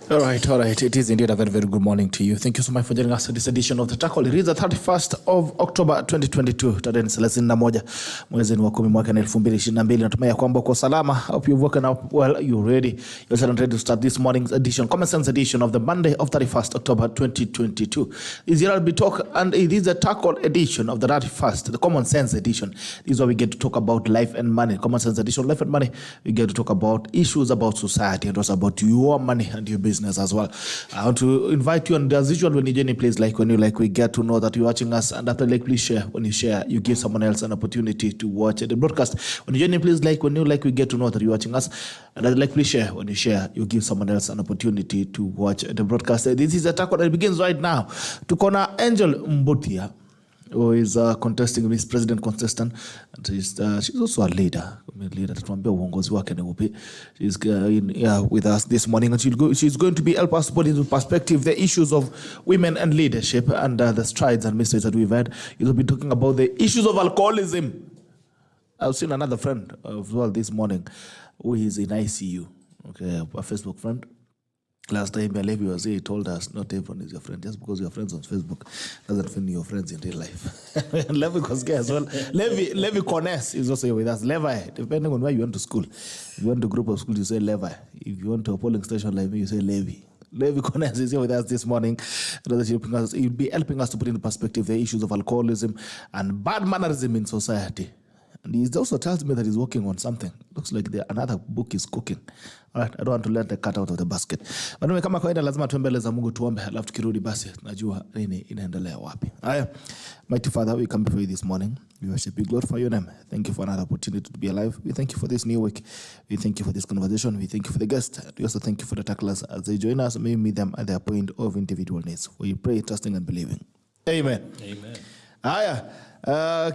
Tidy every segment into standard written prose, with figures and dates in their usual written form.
All right. It is indeed a very, very good morning to you. Thank you so much for joining us in this edition of The Tackle. It is the 31st of October 2022. Tarehe 31 mwezi wa 10 mwaka 2022. Natumai kwamba uko salama. Hope you've woken up well. You're ready. You're ready to start this morning's edition, Common Sense edition of the Monday of 31st October 2022. This is LEVI Talk, and it is the Tackle edition of the 31st, the Common Sense edition. This is where we get to talk about life and money. Common Sense edition, life and money. We get to talk about issues about society and also about your money and your business as well. I want to invite you, and as usual, when you join a place like when you like, we get to know that you're watching us, and after like, please share. When you share, you give someone else an opportunity to watch the broadcast. When you join a place like when you like, we get to know that you're watching us, and after like, please share. When you share, you give someone else an opportunity to watch the broadcast. This is a talk that begins right now. To corner Angel MBUTHIA, who is contesting, Miss President contestant, and she's also a leader. She's with us this morning, and she's going to be help us put into perspective the issues of women and leadership and the strides and mistakes that we've had. You'll be talking about the issues of alcoholism. I've seen another friend as well this morning who is in ICU. Okay, a Facebook friend. Last time Levi was here, he told us not everyone is your friend. Just because you're friends on Facebook doesn't mean you're friends in real life. Levi was here as well. LEVI KONES is also here with us. Levi, depending on where you went to school. If you went to a group of school, you say Levi. If you went to a polling station like me, you say Levi. LEVI KONES is here with us this morning. He'll be helping us to put into perspective the issues of alcoholism and bad mannerism in society. And he also tells me that he's working on something. Looks like another book is cooking. All right, I don't want to let the cat out of the basket. But anyway, kama kawaida lazima tuembele za Mungu tuombe, alafu tukirudi basi najua nini inaendelea wapi. Haya, mighty Father, we come before you this morning. We worship you, glorify your name. Thank you for another opportunity to be alive. We thank you for this new week. We thank you for this conversation. We thank you for the guest. We also thank you for the tacklers as they join us. May we meet them at their point of individual needs. We pray, trusting and believing. Amen. Amen. Haya.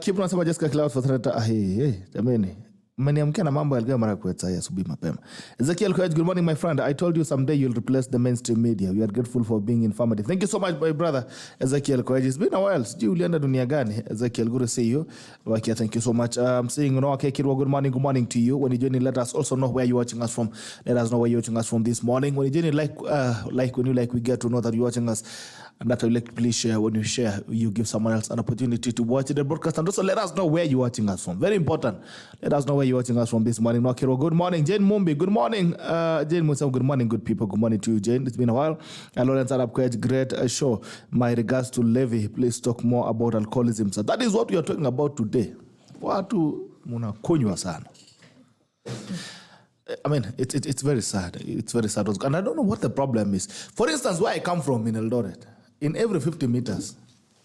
Keep on saying Jessica Cloud for threat. Jamani. Mmeniamkia na mambo yalikuwa mara kwetu asubuhi mapema. Ezekiel Koech, good morning my friend. I told you someday you'll replace the mainstream media. We are grateful for being informative. Thank you so much my brother Ezekiel Koech. It's been a while. Sijui ulienda dunia gani? Ezekiel, good to see you. Wakia, thank you so much. I'm saying Kirwa, good morning to you. When you join in, let us also know where you're watching us from. Let us know where you're watching us from this morning. When you join in, like when you like, we get to know that you're watching us. And that will please share. When you share, you give someone else an opportunity to watch the broadcast. And also let us know where you're watching us from. Very important. Let us know where you're watching us from this morning. Nokiro, good morning. Jane Mumbi, good morning. Jane Musa, good morning, good people. Good morning to you, Jane. It's been a while. Lawrence Arab Koech, great show. My regards to Levi. Please talk more about alcoholism. So that is what we are talking about today. Watu munakunywa sana. I mean, it's very sad. It's very sad. And I don't know what the problem is. For instance, where I come from in Eldoret, in every 50 meters,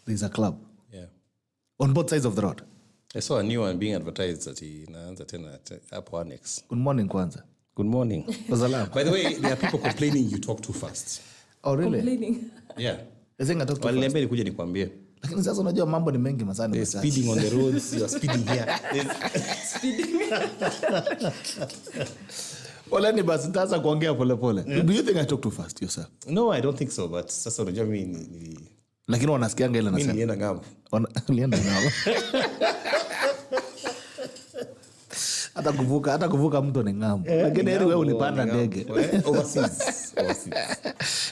there's a club. Yeah. On both sides of the road. I saw a new one being advertised at Apple Annex. Good morning, Kwanza. Good morning. By the way, there are people complaining you talk too fast. Oh, really? Complaining? Yeah. I think I talk too fast. Waliniambia nikuja nikwambie. Lakini sasa unajua mambo ni mengi masana. They're speeding on the roads. You are speeding here. Speeding. Wala ni basi nitaanza kuongea pole pole. Do you think I talk too fast yourself? No, I don't think so, but sasa unajua mimi lakini wanasikianga ile nasema. Mimi nilienda ngambo. Nilienda ngambo. Hata kuvuka mto ni ngambo. Lakini wewe ulipanda ndege. Overseas.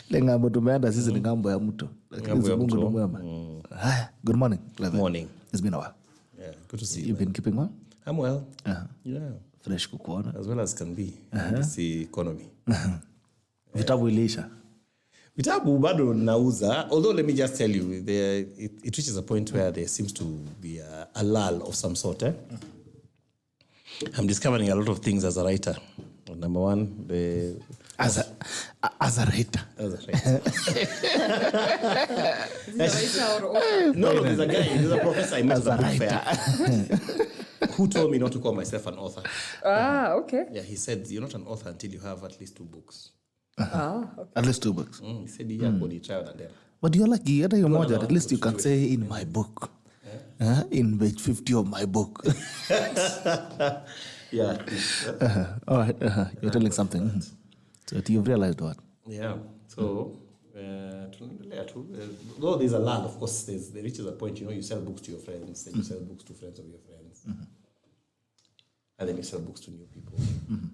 Le ngambo tumeenda sisi ni ngambo ya mto. Lakini Mungu ni mwema. Good morning. Good morning. It's been a while. Yeah, good to see you. You've been keeping well? I'm well. Yeah. Fresh kukuona. As well as can be. This economy. Vitabu ilisha. Vitabu bado nauza. Although let me just tell you, it reaches a point where there seems to be a lull of some sort. I'm discovering a lot of things as a writer. Number one, as a writer. As a writer. No, there's a professor I met at the book fair who told me not to call myself an author. Okay. Yeah, he said, you're not an author until you have at least 2 books. Okay. At least 2 books. He said, yeah, body child and then. But you're lucky, at least you can say in my book. In page 50 of my book. Yeah. All right. You're telling something. So you've realized what? Yeah. So, though there's a lull, of course, there reaches a point, you sell books to your friends, and you sell books to friends of your friends. And then you sell books to new people. And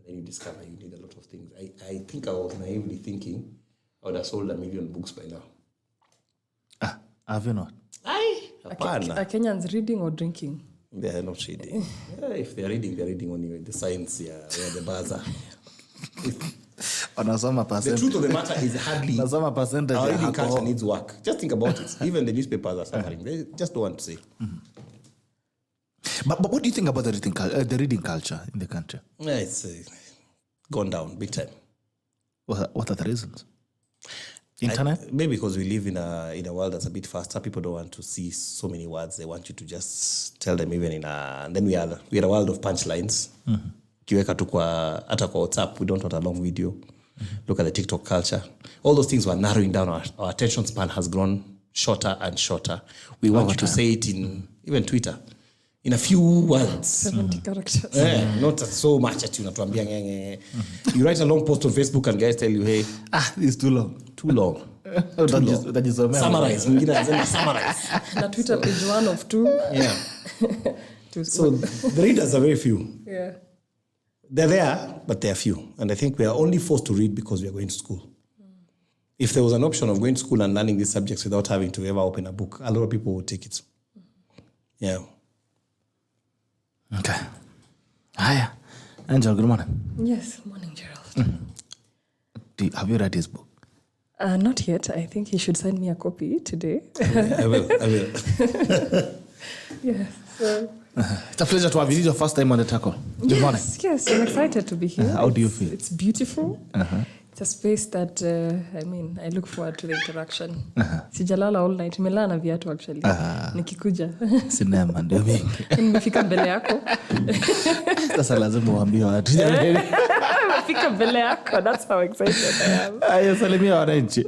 then you discover you need a lot of things. I think I was naively thinking I would have sold 1 million books by now. Have you not? Are Kenyans reading or drinking? They are not reading. If they're reading only the science, where the bars are. The truth of the matter is hardly. Our reading culture needs work. Just think about it. Even the newspapers are suffering. They just don't want to say. But what do you think about the reading culture in the country? Yeah, it's gone down big time. What are the reasons? Internet? Maybe because we live in a world that's a bit faster. People don't want to see so many words. They want you to just tell them even and then we are a world of punchlines. Kiweka tu hata kwa WhatsApp, we don't want a long video. Look at the TikTok culture. All those things were narrowing down. Our attention span has grown shorter and shorter. We want you to say it in even Twitter in a few words. 70 characters. Not so much at you. You write a long post on Facebook and guys tell you, hey, this is too long. Too long. Summarize. Summarize. Na Twitter page 1 of 2. Yeah. So the readers are very few. Yeah. They're there, but they're few. And I think we are only forced to read because we are going to school. If there was an option of going to school and learning these subjects without having to ever open a book, a lot of people would take it. Yeah. Okay. Hiya. Angel, good morning. Yes, morning, Gerald. Have you read his book? Not yet. I think he should send me a copy today. I will. Yes. So. It's a pleasure to have you. This is your first time on the tackle. Good morning. Yes, I'm excited to be here. How do you feel? It's beautiful. It's a space that, I look forward to the interaction. Sijalala all night. Nimelala na viatu actually. Nikikuja. Sinema ndio mingi. Nimefika mbele yako. Sasa lazima uambie watu. Nimefika mbele yako. That's how excited I am. Ayasalimia wananchi.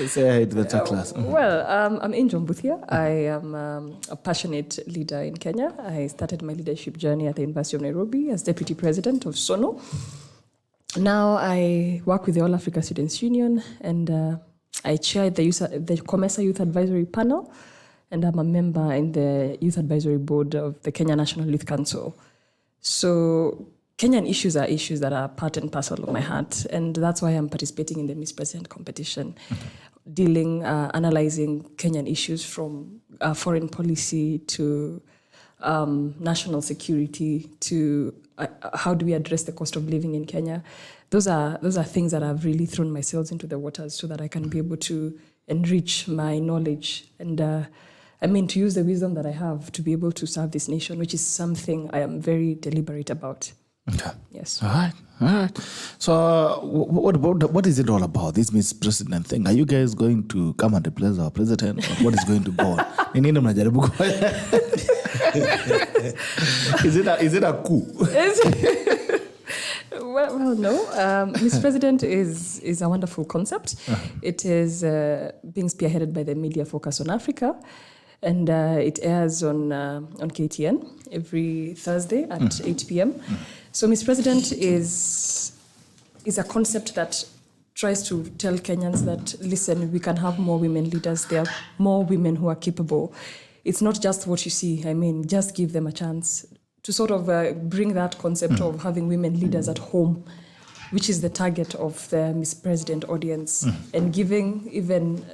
Say hi to the class. Well, I'm in MBUTHIA. I am a passionate leader in Kenya. I started my leadership journey at the University of Nairobi as Deputy President of SONO. Now I work with the All Africa Students Union and I chair the COMESA Youth Advisory Panel and I'm a member in the Youth Advisory Board of the Kenya National Youth Council. So Kenyan issues are issues that are part and parcel of my heart and that's why I'm participating in the Miss President competition, analyzing Kenyan issues from foreign policy to national security to how do we address the cost of living in Kenya. Those are things that I've really thrown myself into the waters so that I can be able to enrich my knowledge and to use the wisdom that I have to be able to serve this nation, which is something I am very deliberate about. Okay. Yes. All right. So what is it all about, this Miss President thing? Are you guys going to come and replace our president? Or what is going to go on? Is it a coup? Well, no. Miss President is a wonderful concept. It is being spearheaded by the Media Focus on Africa. And it airs on KTN every Thursday at 8 p.m. So Miss President is a concept that tries to tell Kenyans that, listen, we can have more women leaders. There are more women who are capable. It's not just what you see. Just give them a chance to sort of bring that concept of having women leaders at home, which is the target of the Miss President audience, and giving even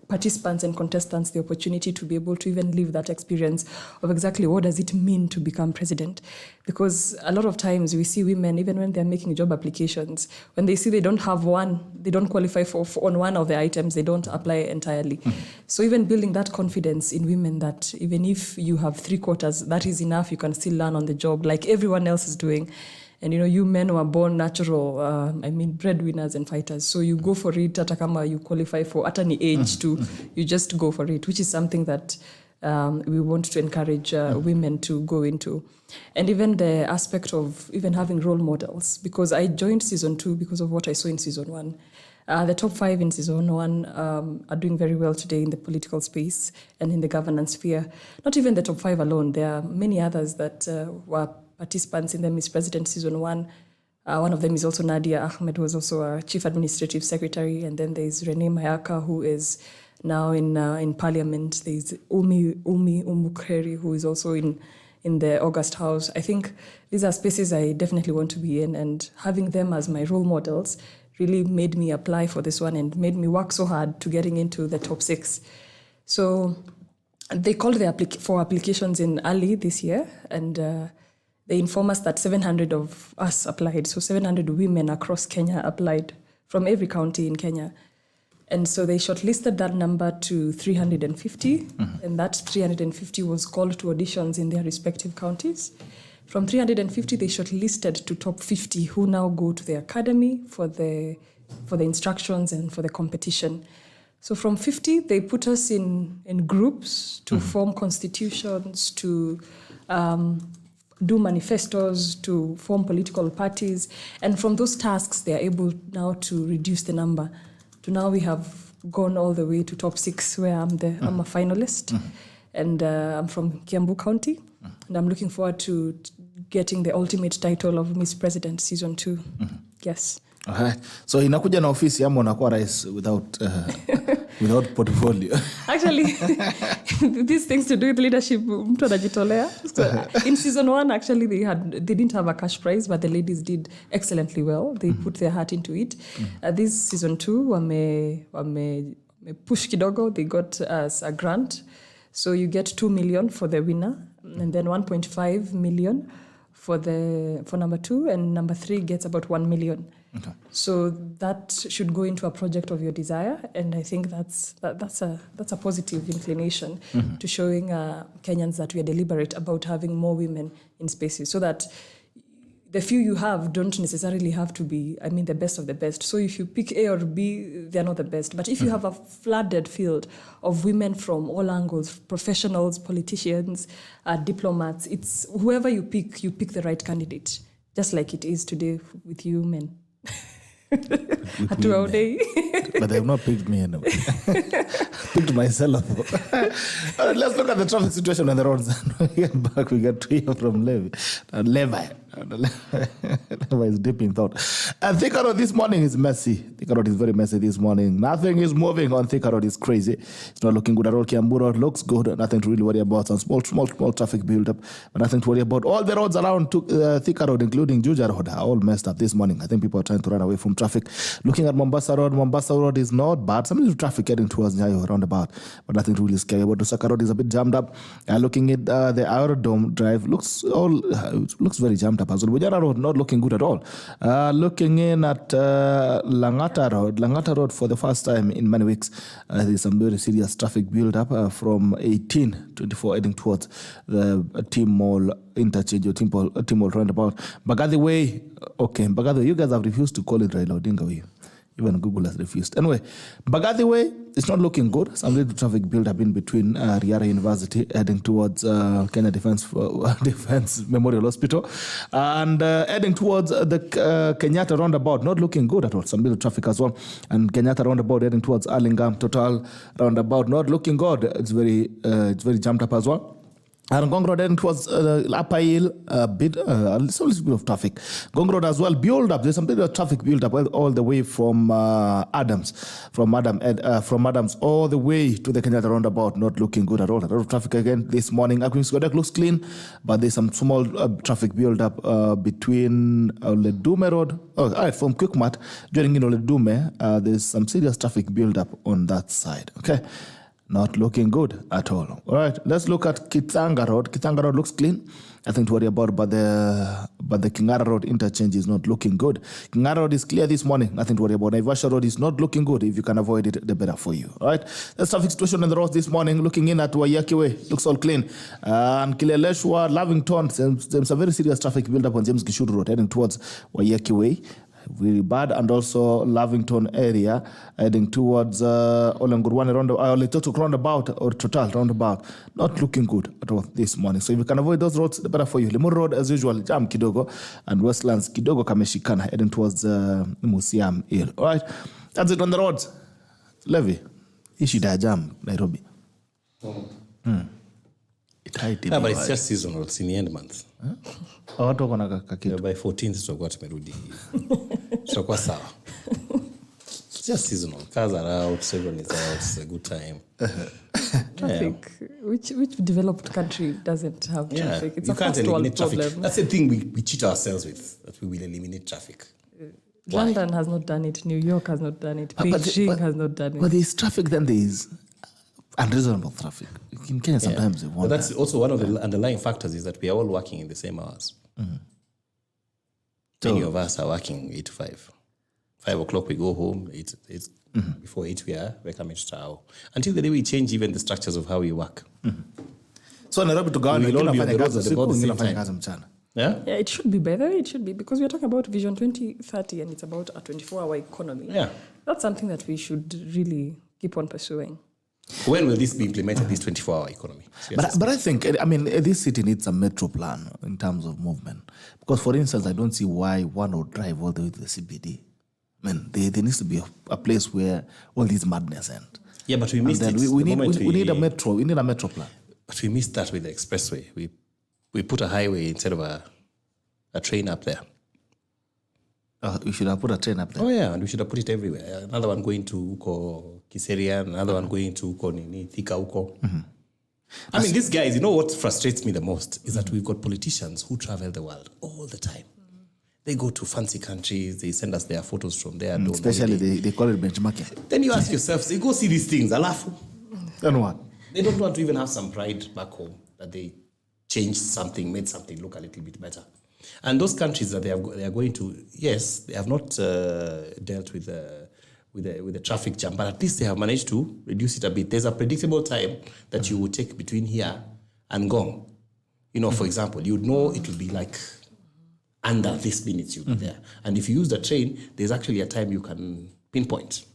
participants and contestants the opportunity to be able to even live that experience of exactly what does it mean to become president. Because a lot of times we see women, even when they're making job applications, when they see they don't have one, they don't qualify for on one of the items, they don't apply entirely. So even building that confidence in women that even if you have 3/4, that is enough, you can still learn on the job like everyone else is doing. And you men were born natural, breadwinners and fighters. So you go for it, hata kama you qualify for at any age too, you just go for it, which is something that we want to encourage women to go into. And even the aspect of even having role models, because I joined season 2 because of what I saw in season 1. The top 5 in season 1 are doing very well today in the political space and in the governance sphere. Not even the top 5 alone. There are many others that were participants in the Miss President season 1. One of them is also Nadia Ahmed, who was also a chief administrative secretary. And then there's Renee Mayaka, who is now in parliament. There's Umi Umukreri, who is also in in the August House. I think these are spaces I definitely want to be in, and having them as my role models really made me apply for this one and made me work so hard to getting into the top 6. So they called for applications in early this year, and they informed us that 700 of us applied. So 700 women across Kenya applied from every county in Kenya. And so they shortlisted that number to 350, and that 350 was called to auditions in their respective counties. From 350, they shortlisted to top 50, who now go to the academy for the instructions and for the competition. So from 50, they put us in groups to form constitutions, to do manifestos, to form political parties. And from those tasks, they are able now to reduce the number. To now we have gone all the way to top 6, where I'm a finalist. And I'm from Kiambu County. And I'm looking forward to getting the ultimate title of Miss President Season 2. Yes. Okay. So inakuja na ofisi ama unakuwa rais without portfolio? Actually, these things to do with leadership, mtu anajitolea. So in Season 1, actually, they didn't have a cash prize, but the ladies did excellently well. They put their heart into it. This Season 2, wame push kidogo, they got us a grant. So you get 2 million for the winner, and then 1.5 million for number 2, and number 3 gets about 1 million. Okay. So that should go into a project of your desire, and I think that's a positive inclination to showing Kenyans that we are deliberate about having more women in spaces, so that the few you have don't necessarily have to be, the best of the best. So if you pick A or B, they're not the best. But if you have a flooded field of women from all angles, professionals, politicians, diplomats, it's whoever you pick the right candidate, just like it is today with you men. But they have not picked me anyway. Picked myself. All right, let's look at the traffic situation on the roads. When we get back, we get to hear from Levi. Levi is deep in thought. And Thika Road this morning is messy. Thika Road is very messy this morning. Nothing is moving on Thika Road. It's crazy. It's not looking good at all. Kiambu Road looks good. Nothing to really worry about. Some small traffic build up, but nothing to worry about. All the roads around Thika Road, including Juja Road, are all messed up this morning. I think people are trying to run away from traffic. Looking at Mombasa Road is not bad. Some little traffic getting towards Nyayo roundabout, but nothing to really scary about. Lusaka Road is a bit jammed up. Looking at the Aerodrome Drive, looks very jammed up as well. Bujara Road not looking good at all. Looking in at Langata Road for the first time in many weeks, there's some very serious traffic build up from 1824 heading towards the Team Mall interchange or Team Mall roundabout. Mbagathi Way, okay, Mbagathi, you guys have refused to call it Raila Odinga Way. Even Google has refused. Anyway, Mbagathi Way, it's not looking good. Some little traffic build up in between Riara University heading towards Kenya Defense Memorial Hospital, and heading towards the Kenyatta roundabout, not looking good at all. Some little traffic as well. And Kenyatta roundabout heading towards Arlingam Total roundabout, not looking good. It's very jammed up as well. And Gong Road heading towards Upper Hill, a little bit of traffic. Gong Road as well, build up. There's some bit of traffic build up all the way from Adams all the way to the Kenyatta roundabout, not looking good at all. A lot of traffic again this morning. Queen's Road looks clean, but there's some small traffic build up between Oledume Road. Oh, all right, from Quickmart, joining in Oledume, there's some serious traffic build up on that side. Okay. Not looking good at all. All right, let's look at Kitanga Road. Kitanga Road looks clean. Nothing to worry about, but the Kingara Road interchange is not looking good. Kingara Road is clear this morning. Nothing to worry about. Naivasha Road is not looking good. If you can avoid it, the better for you. All right, there's traffic situation on the roads this morning. Looking in at Waiyaki Way, looks all clean. And Kileleshwa, Lavington, there's a very serious traffic build up on James Gishuru Road heading towards Waiyaki Way. Very bad, and also Lavington area heading towards Olengurwane roundabout or Total roundabout, not looking good at all this morning. So if you can avoid those roads, the better for you. Limuru Road as usual, jam kidogo, and Westlands kidogo kameshikana heading towards Musiam Hill. All right, that's it on the roads. Levi, ishida jam Nairobi. Yeah, but it's just seasonal. It's in the end month. Watu wako by 14th tutakuwa tumerudi. Tutakuwa sawa. just seasonal. Cars are out, everyone is out, it's a good time. Traffic. Which developed country doesn't have traffic? It's you a can't first world eliminate traffic. problem. That's the thing we cheat ourselves with, that we will eliminate traffic. Why? London has not done it. New York has not done it. But Beijing has not done it. But there is traffic, then there is unreasonable traffic. In Kenya, sometimes they But want that's that. also one of the underlying factors is that we are all working in the same hours. Many of us are working 8 to 5. 5 o'clock we go home. It's before 8 we're coming to town. Until the day we change even the structures of how we work. So Nairobi to Ghana, We will all be on inafanya the kazi roads at usiku, about the wengine same wanafanya time. kazi mchana. Yeah? Yeah, it should be better. It should be, because we're talking about Vision 2030 and it's about a 24-hour economy. Yeah. That's something that we should really keep on pursuing. When will this be implemented, this 24-hour economy? But I think, I mean, this city needs a metro plan in terms of movement. Because, for instance, I don't see why one would drive all the way to the CBD. I mean, there needs to be a place where all these madness end. Yeah, but we And missed then it. we the moment need a metro. We need a metro plan. But we missed that with the expressway. We put a highway instead of a train up there. We should have put a train up there. Oh yeah, and we should have put it everywhere. Another one going to Uko Kiseria, another one going to Uko Nini, Thika Uko. I mean, these guys, you know what frustrates me the most is that we've got politicians who travel the world all the time. They go to fancy countries, they send us their photos from there. Especially they call it benchmarking. Then you ask yourself, they go see these things, alafu. Then what? They don't want to even have some pride back home that they changed something, made something look a little bit better. And those countries that they are going to, yes, they have not dealt with the traffic jam, but at least they have managed to reduce it a bit. There's a predictable time that you would take between here and Gong. You know, for example, you'd know it will be like under this minutes you'll be there. And if you use the train, there's actually a time you can pinpoint.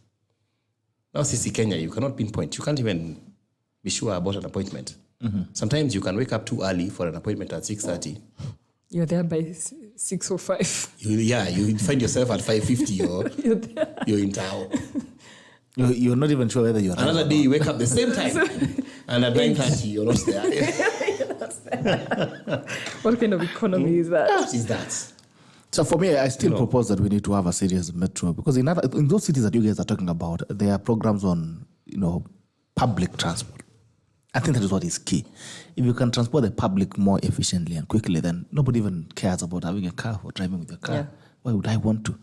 Now, Sisi Kenya, you cannot pinpoint. You can't even be sure about an appointment. Sometimes you can wake up too early for an appointment at 6:30. You're there by 6:05. You find yourself at 5:50 or You're there. you're in town. You're not even sure whether you're right. Another day you wake up the same time and at 9:30 you're not there. What kind of economy is that? What is that? So for me, I still propose that we need to have a serious metro, because in those cities that you guys are talking about, there are programs on, public transport. I think that is what is key. If you can transport the public more efficiently and quickly, then nobody even cares about having a car or driving with a car. Yeah. Why would I want to?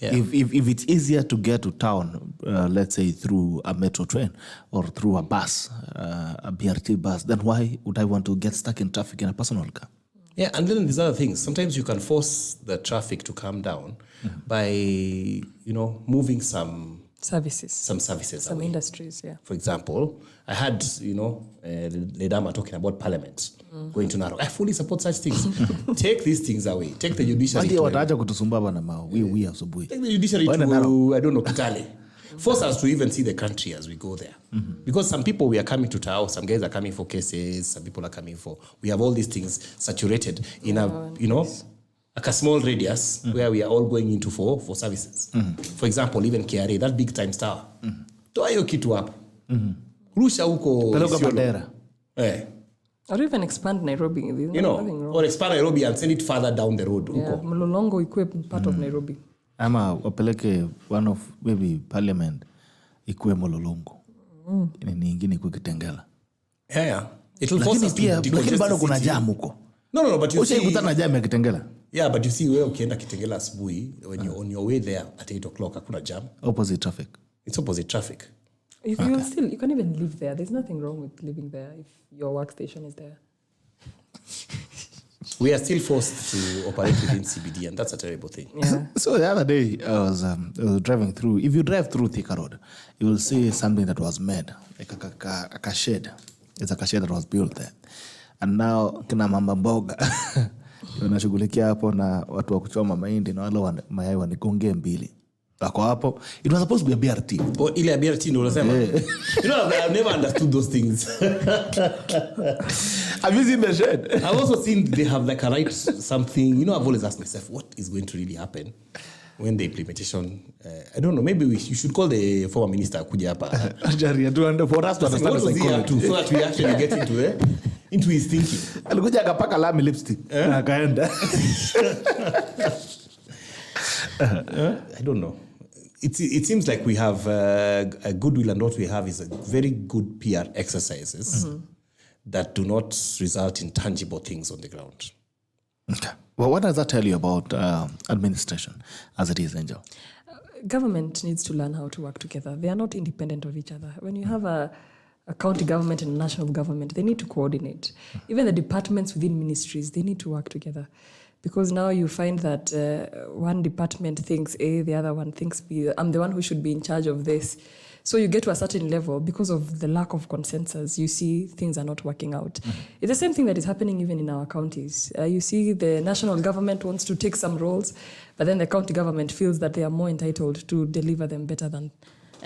Yeah. If it's easier to get to town, let's say through a metro train or through a bus, a BRT bus, then why would I want to get stuck in traffic in a personal car? Yeah, and then these other things. Sometimes you can force the traffic to come down by, moving some Services. services Some away. industries, yeah. For example, I had, Ledama talking about parliament, going to Nairobi. I fully support such things. Take these things away. Take the judiciary Ndio to wataacha kutusumbua bana mao. We asubuhi. Take the judiciary Why to, Nairobi? I don't know, Kitale. Force us to even see the country as we go there. Because some people, we are coming to Tao, some guys are coming for cases, some people are coming for... We have all these things saturated in like a small radius where we are all going into for services. For example, even KRA, that big time tower. Toa hiyo kitu hapo. Rusha huko Peleka Isiolo. Mandera. Or even expand Nairobi. There's nothing wrong. Or expand Nairobi and send it further down the road. Yeah, Huko. Mlolongo ikue part of Nairobi. Ama wapeleke one of maybe parliament ikuwe Mololongo. Ni ingine ikuwe Kitengela. Yeah. It will force Lakini us to pia decongest lakini bado the kuna city. jam huko. No, but you see... Ushaikutana na jam ya Kitengela? Yeah, but you see, wewe ukienda Kitengela asubuhi, when you're on your way there at 8 o'clock, hakuna jam. Opposite traffic. It's opposite traffic. You can even live there. There's nothing wrong with living there if your workstation is there. We are still forced to operate within CBD, and that's a terrible thing. Yeah. So the other day, I was driving through. If you drive through Thika Road, you will see something that was made, like a shed. It's like a shed that was built there. And now, kina mama mboga wanashughulikia hapo na watu wa kuchoma mahindi na wale mayai wanigonge mbili. Wako hapo. It was supposed to be a BRT. Oh, ile BRT ndio unasema? I've never understood those things. Have you seen the shed? I've also seen they have like a right something. I've always asked myself, what is going to really happen when the implementation... I don't know, maybe you should call the former minister kuja hapa. For us to understand What the was he up to psychology. so that we actually get into his thinking? Alikuja akapaka lami lipstick. Na akaenda. I don't know. it seems like we have a goodwill, and what we have is a very good PR exercises that do not result in tangible things on the ground. Okay. Well, what does that tell you about administration as it is, Angel? Government needs to learn how to work together. They are not independent of each other. When you have a county government and a national government, they need to coordinate. Even the departments within ministries, they need to work together. Because now you find that one department thinks A, the other one thinks B. I'm the one who should be in charge of this. So you get to a certain level, because of the lack of consensus, you see things are not working out. It's the same thing that is happening even in our counties. You see the national government wants to take some roles, but then the county government feels that they are more entitled to deliver them better than.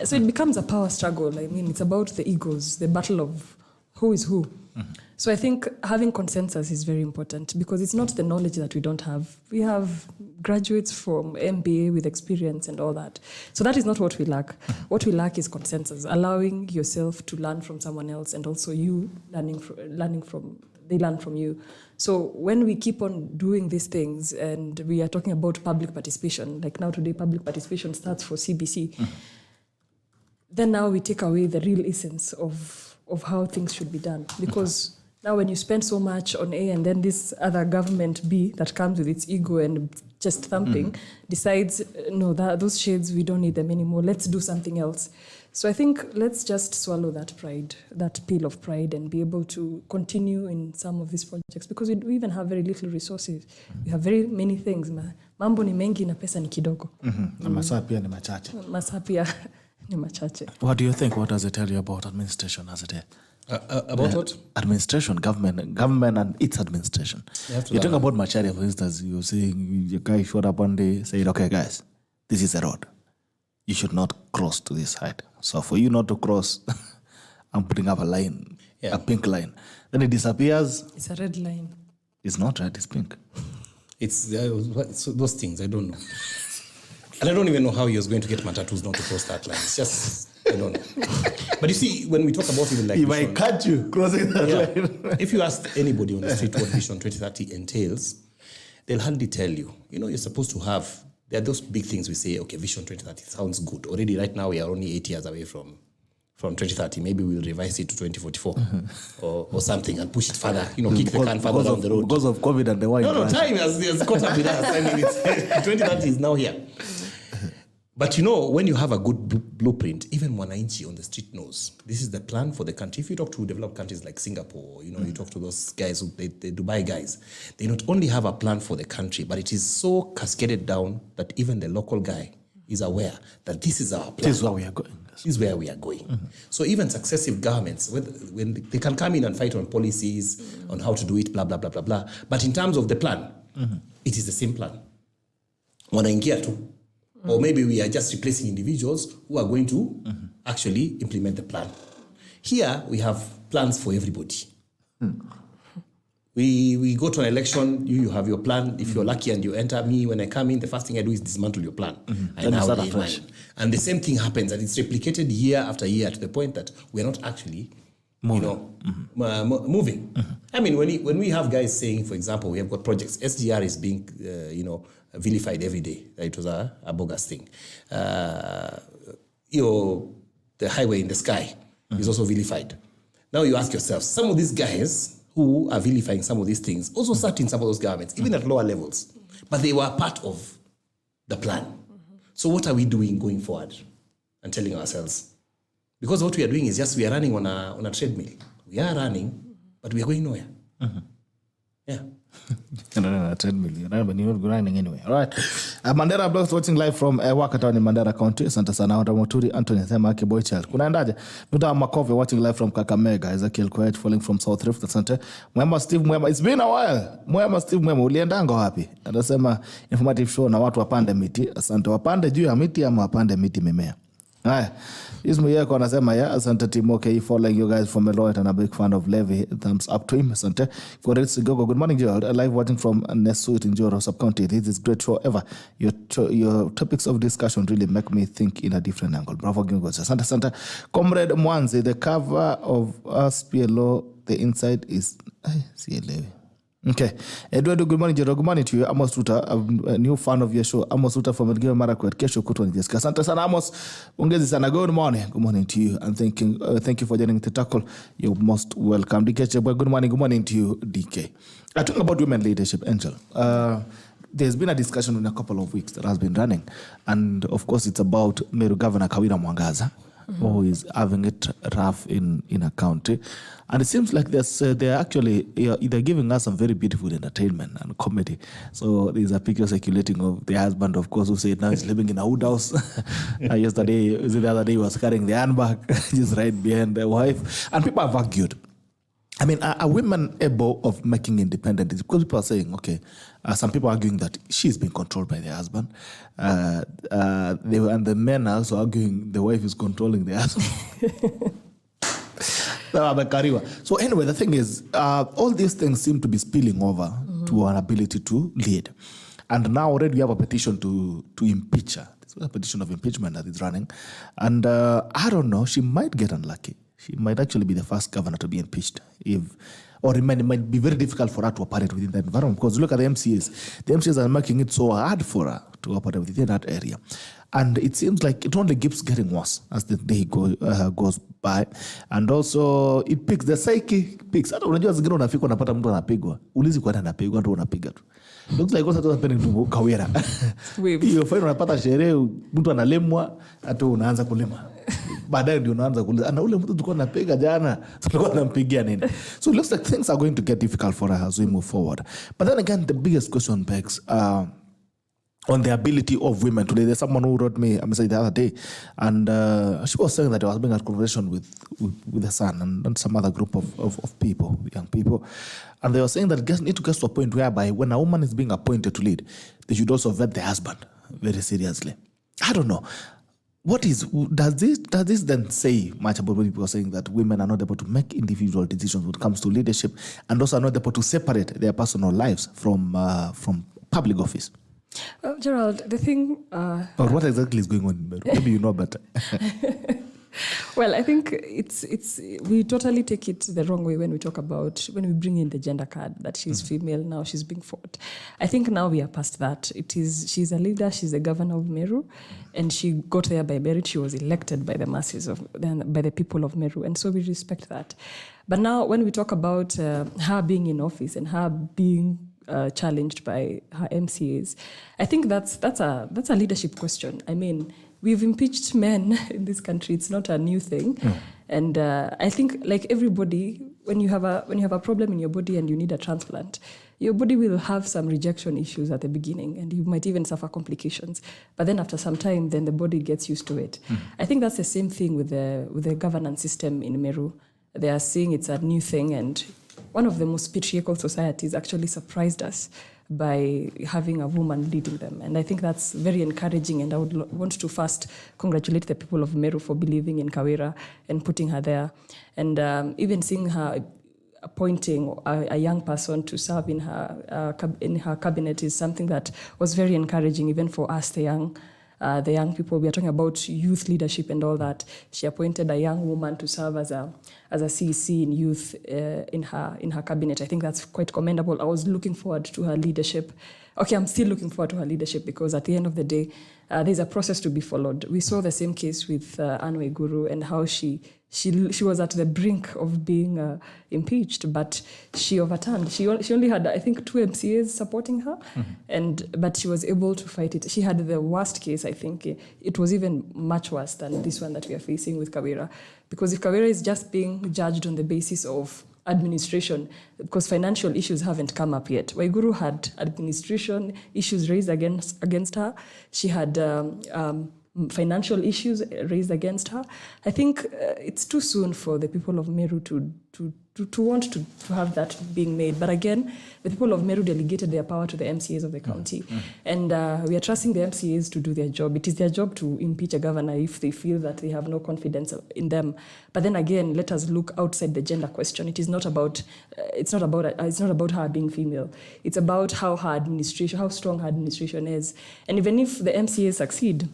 So it becomes a power struggle. I mean, it's about the egos, the battle of who is who. So I think having consensus is very important, because it's not the knowledge that we don't have. We have graduates from MBA with experience and all that. So that is not what we lack. What we lack is consensus, allowing yourself to learn from someone else, and also you they learn from you. So when we keep on doing these things, and we are talking about public participation, like now today public participation starts for CBC, then now we take away the real essence of how things should be done. Because now when you spend so much on A, and then this other government B that comes with its ego and just thumping decides, no, those shades, we don't need them anymore. Let's do something else. So I think let's just swallow that pride, that pill of pride, and be able to continue in some of these projects, because we even have very little resources. We have very many things. Mambo ni mengi na pesa ni kidogo. Na masaa pia ni machache. Masaa pia ni machache. What do you think? What does it tell you about administration as it is? About what? Administration, government and its administration. You talk about Macharia, for instance, you're saying your guy showed up one day, said, okay, guys, this is a road. You should not cross to this side. So for you not to cross, I'm putting up a line, a pink line. Then it disappears. It's a red line. It's not red, it's pink. It's those things, I don't know. And I don't even know how he was going to get Matatus not to cross that line. It's just, I don't know. But you see, when we talk about even like... He might catch you crossing that line. If you ask anybody on the street what Vision 2030 entails, they'll hardly tell you. You know, you're supposed to have... There are those big things we say, okay, Vision 2030 sounds good. Already right now we are only 8 years away from 2030. Maybe we'll revise it to 2044 or something and push it further, you know, kick the can further down the road. Because of COVID and the wine. No, time has caught up with us. I mean, 2030 is now here. But you know, when you have a good blueprint, even Mwananchi on the street knows this is the plan for the country. If you talk to developed countries like Singapore, you know, you talk to those guys, the Dubai guys, they not only have a plan for the country, but it is so cascaded down that even the local guy is aware that this is our plan. This is where we are going. This is where we are going. So even successive governments, when they can come in and fight on policies, on how to do it, blah, blah, blah, blah, blah. But in terms of the plan, it is the same plan. Wanaingia tu. Or maybe we are just replacing individuals who are going to actually implement the plan. Here, we have plans for everybody. We go to an election, you have your plan. If you're lucky and you enter, me, when I come in, the first thing I do is dismantle your plan. I now lay mine. And the same thing happens, and it's replicated year after year to the point that we're not actually moving. I mean, when we have guys saying, for example, we have got projects, SGR is being, vilified every day. It was a bogus thing. The highway in the sky is also vilified. Now you ask yourself, some of these guys who are vilifying some of these things also sat in some of those governments, even at lower levels, but they were part of the plan. So what are we doing going forward and telling ourselves? Because what we are doing is just we are running on a treadmill. We are running, but we are going nowhere. Yeah. You're not grinding anyway. All right. Mandera Blogs watching live from Wakatown in Mandera County. Santa Sana Moturi, Anthony Thema Kiboychel. Kunaendaje? Nuta Makove watching live from Kakamega. Ezekiel Kwet falling from South Rift. Asante. Mwema Steve Mwema. It's been a while. Mwema Steve Mwema. Uliendango hapi. Anasema informative show na watu wapande miti. Asante. Wapande juu ya miti ama wapande miti mimea. Haya. Ismu yeko anasema ya asante Timoke following you guys from Eloit and a big fan of Levi. Thumbs up to him. Asante. Good morning, Gerald. Live watching from Nesuit in Joro sub-county. This is great show ever. Your topics of discussion really make me think in a different angle. Bravo, Gingos. Asante. Comrade Mwanzi, the cover of us PLO, the inside is... see Levi. Okay. Eduardo, good morning. Jero, good morning to you. Amos Ruta, a new fan of your show. Amos Ruta from Elgeyo Marakwet. Kesho kutwa ni Jessica. Asante sana Amos. Ongezi sana. Good morning. Good morning to you. And thank you for joining the tackle. You're most welcome. DK Chebwe, good morning to you, DK. Talking about women leadership, Angel. There's been a discussion in a couple of weeks that has been running. And of course, it's about Meru Governor Kawira Mwangaza, who is having it rough in a county. And it seems like they're actually either giving us some very beautiful entertainment and comedy. So there's a picture circulating of the husband, of course, who said now he's living in a wood house. The other day, he was carrying the handbag just right behind the wife. And people have argued. I mean, are women able of making independent? Because people are saying, okay, some people are arguing that she's being controlled by the husband. And the men are also arguing the wife is controlling the husband. So anyway, the thing is, all these things seem to be spilling over to our ability to lead. And now already we have a petition to impeach her. This is a petition of impeachment that is running. And I don't know, she might get unlucky. She might actually be the first governor to be impeached. Or it might be very difficult for her to operate within that environment. Because look at the MCAs. The MCAs are making it so hard for her to operate within that area. And it seems like it only keeps getting worse as the day goes by. And also, it picks, the psyche picks. Hata unajua zingine unafika unapata mtu anapigwa. Ulizi kwa nini anapigwa, mtu unapiga tu. Looks like what's happening to Kawira. Hiyo faida unapata sherehe, mtu analemwa, hata unaanza kulema. Baadaye ndio unaanza kuuliza ana ule mtu tulikuwa tunapiga jana tulikuwa tunampigia nini. So it looks like things are going to get difficult for her as we move forward. But then again, the biggest question begs on the ability of women today. There's someone who wrote me a message the other day, and she was saying that I was having a conversation with the son and some other group of people, young people, and they were saying that need to get to a point whereby when a woman is being appointed to lead, they should also vet the husband very seriously. I don't know. Does this then say much about what people are saying that women are not able to make individual decisions when it comes to leadership, and also are not able to separate their personal lives from public office? Well, Gerald, the thing... or what exactly is going on in Meru? Maybe you know better. Well, I think we totally take it the wrong way when we when we bring in the gender card, that she's female, now she's being fought. I think now we are past that. She's a leader, she's the governor of Meru, and she got there by merit. She was elected by the masses, by the people of Meru, and so we respect that. But now when we talk about her being in office and her being challenged by her MCAs, I think that's a leadership question. I mean, we've impeached men in this country. It's not a new thing. And I think, like everybody, when you have a problem in your body and you need a transplant, your body will have some rejection issues at the beginning, and you might even suffer complications. But then after some time, then the body gets used to it. I think that's the same thing with the governance system in Meru. They are saying it's a new thing, and one of the most patriarchal societies actually surprised us by having a woman leading them. And I think that's very encouraging, and I would want to first congratulate the people of Meru for believing in Kawira and putting her there. And even seeing her appointing a young person to serve in her cabinet is something that was very encouraging, even for us, the young people. We are talking about youth leadership and all that. She appointed a young woman to serve as a CEC in youth in her cabinet. I think that's quite commendable. I was looking forward to her leadership. Okay, I'm still looking forward to her leadership, because at the end of the day, there's a process to be followed. We saw the same case with Anne Waiguru and how she was at the brink of being impeached, but she overturned. She only had, I think, 2 MCAs supporting her, but she was able to fight it. She had the worst case, I think. It was even much worse than this one that we are facing with Kawira, because if Kawira is just being judged on the basis of administration, because financial issues haven't come up yet. Waiguru had administration issues raised against her. She had financial issues raised against her. I think it's too soon for the people of Meru to want to have that being made. But again, the people of Meru delegated their power to the MCAs of the county. And we are trusting the MCAs to do their job. It is their job to impeach a governor if they feel that they have no confidence in them. But then again, let us look outside the gender question. It is not about it's not about her being female. It's about how strong her administration is. And even if the MCAs succeed,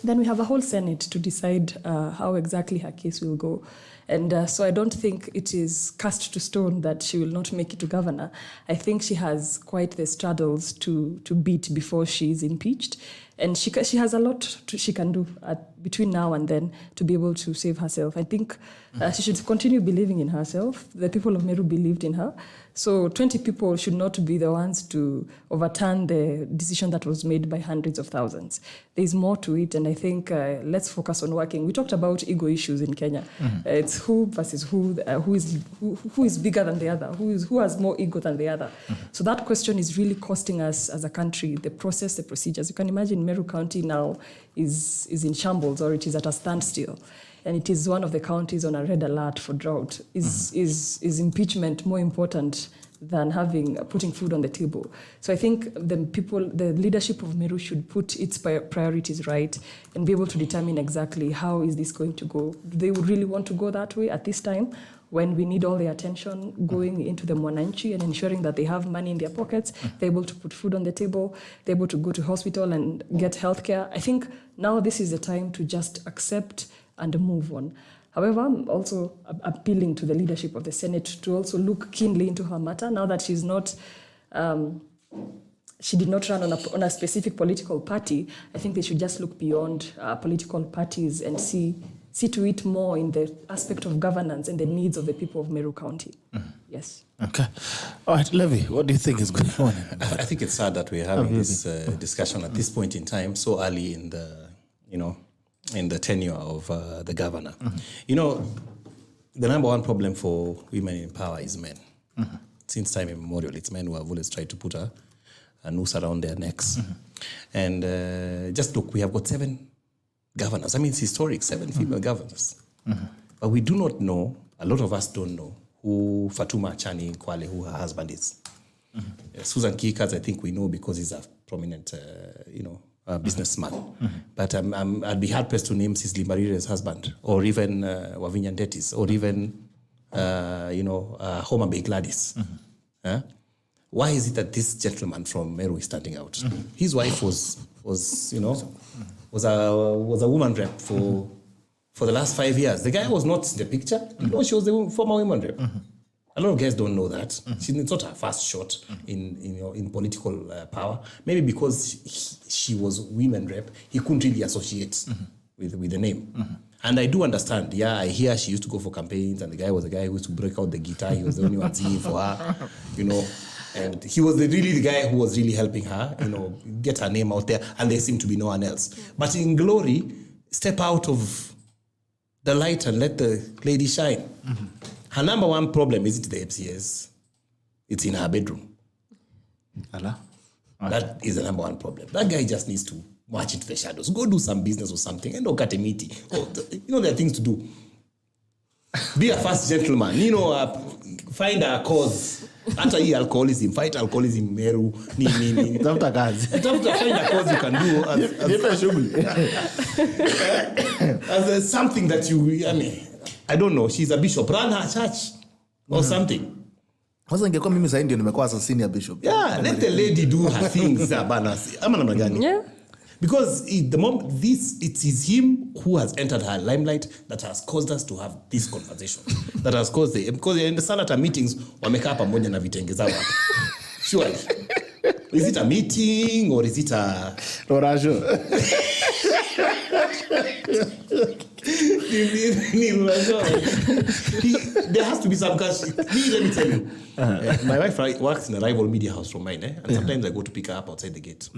then we have a whole Senate to decide how exactly her case will go. And so I don't think it is is cast to stone that she will not make it to governor, I think she has quite the straddles to beat before she is impeached. And she has a lot she can do between now and then to be able to save herself. I think she should continue believing in herself. The people of Meru believed in her. So 20 people should not be the ones to overturn the decision that was made by hundreds of thousands. There's more to it, and I think let's focus on working. We talked about ego issues in Kenya. It's who versus who is bigger than the other, who has more ego than the other. So that question is really costing us as a country, the process, the procedures. You can imagine Meru County now is in shambles, or it is at a standstill. And it is one of the counties on a red alert for drought. Is impeachment more important than putting food on the table? So I think the leadership of Meru should put its priorities right and be able to determine exactly how is this going to go. Do they really want to go that way at this time, when we need all the attention going into the Mwananchi and ensuring that they have money in their pockets, they're able to put food on the table, they're able to go to hospital and get healthcare? I think now this is the time to just accept and move on. However, I'm also appealing to the leadership of the Senate to also look keenly into her matter now that she's not, she did not run on a specific political party. I think they should just look beyond political parties and see to it more in the aspect of governance and the needs of the people of Meru County. Yes. Okay. All right, Levi, what do you think is going on? I think it's sad that we're having this discussion at this point in time, so early in the tenure of the governor. The number one problem for women in power is men. Since time immemorial, it's men who have always tried to put a noose around their necks. And just look, we have got 7 governors. I mean, it's historic, 7 female governors. But we do not know, a lot of us don't know, who Fatuma Achani Kwale, who her husband is. Susan Kikas, I think we know because he's a prominent, businessman. But I'd be hard pressed to name Cicely Marire's husband, or even Wavinya Ndetis, or even Homa Bay Gladys. Why is it that this gentleman from Meru is standing out? His wife was a woman rep for the last 5 years. The guy was not in the picture. She was the former woman rep. A lot of guys don't know that. It's not her first shot in political power. Maybe because she was women rep, he couldn't really associate with the name. And I do understand. Yeah, I hear she used to go for campaigns, and the guy was a guy who used to break out the guitar. He was the only one singing for her, And he was really the guy who was really helping her, get her name out there, and there seemed to be no one else. But in glory, step out of the light and let the lady shine. Her number one problem isn't the MCS. It's in her bedroom. That is the number one problem. That guy just needs to march into the shadows. Go do some business or something and don't cut a meeting. There are things to do. Be a first gentleman. Find a cause. After alcoholism, fight alcoholism, Meru, Find a cause you can do as something that I don't know, she's a bishop, run her church or something. Yeah, let the lady do her things. Yeah. Because the moment it is him who has entered her limelight that has caused us to have this conversation. That has caused because in the senator meetings, wamekaa pamoja na vitenge zao hapa. Surely. Is it a meeting or is it a Rorajo? There has to be some cash. Let me tell you. My wife works in a rival media house from mine, and sometimes I go to pick her up outside the gate.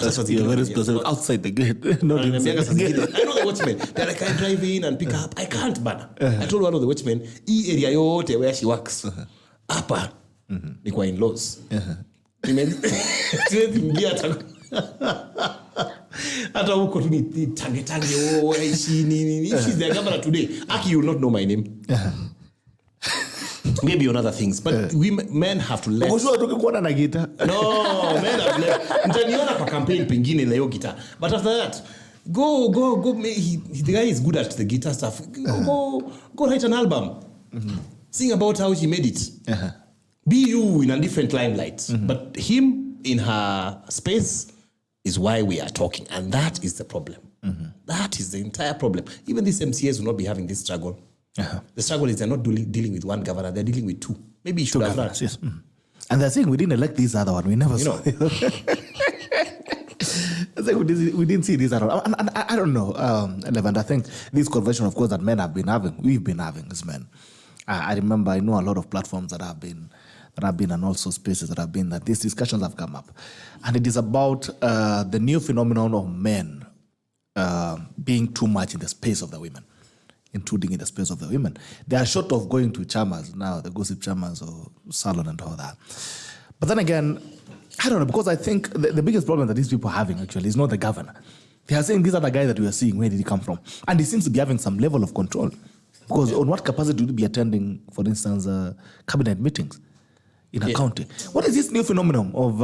You're very specific. Outside the gate. I know the watchmen. They're like, I drive in and pick her up. I can't, man. I told one of the watchmen, area yote where she works. Hapa ni kwa in-laws. Hata huko tu ni tange if she's the governor today, Aki, you will not know my name. Maybe on other things, but men have to let. No, men have let. Mtaniona kwa campaign pengine na hiyo guitar. But after that, go. The guy is good at the guitar stuff. Go write an album. Sing about how he made it. Be you in a different limelight. But him in her space is why we are talking. And that is the problem. That is the entire problem. Even these MCAs will not be having this struggle The struggle is they're not dealing with one governor, they're dealing with two. Maybe you should have run. Yes. And they're saying we didn't elect this other one. We never saw it. It's like we didn't see this at all. And I don't know, Levant, I think this conversation, of course, that men have been having, we've been having as men. I remember, I know a lot of platforms that have been, and also spaces that have been, that these discussions have come up. And it is about the new phenomenon of men being too much in the space of the women, intruding in the space of the women. They are short of going to chamas now, the gossip chamas or salon and all that. But then again, I don't know, because I think the biggest problem that these people are having actually is not the governor. They are saying, these are the guy that we are seeing, where did he come from? And he seems to be having some level of control. Because on what capacity would you be attending, for instance, cabinet meetings in a county? What is this new phenomenon of,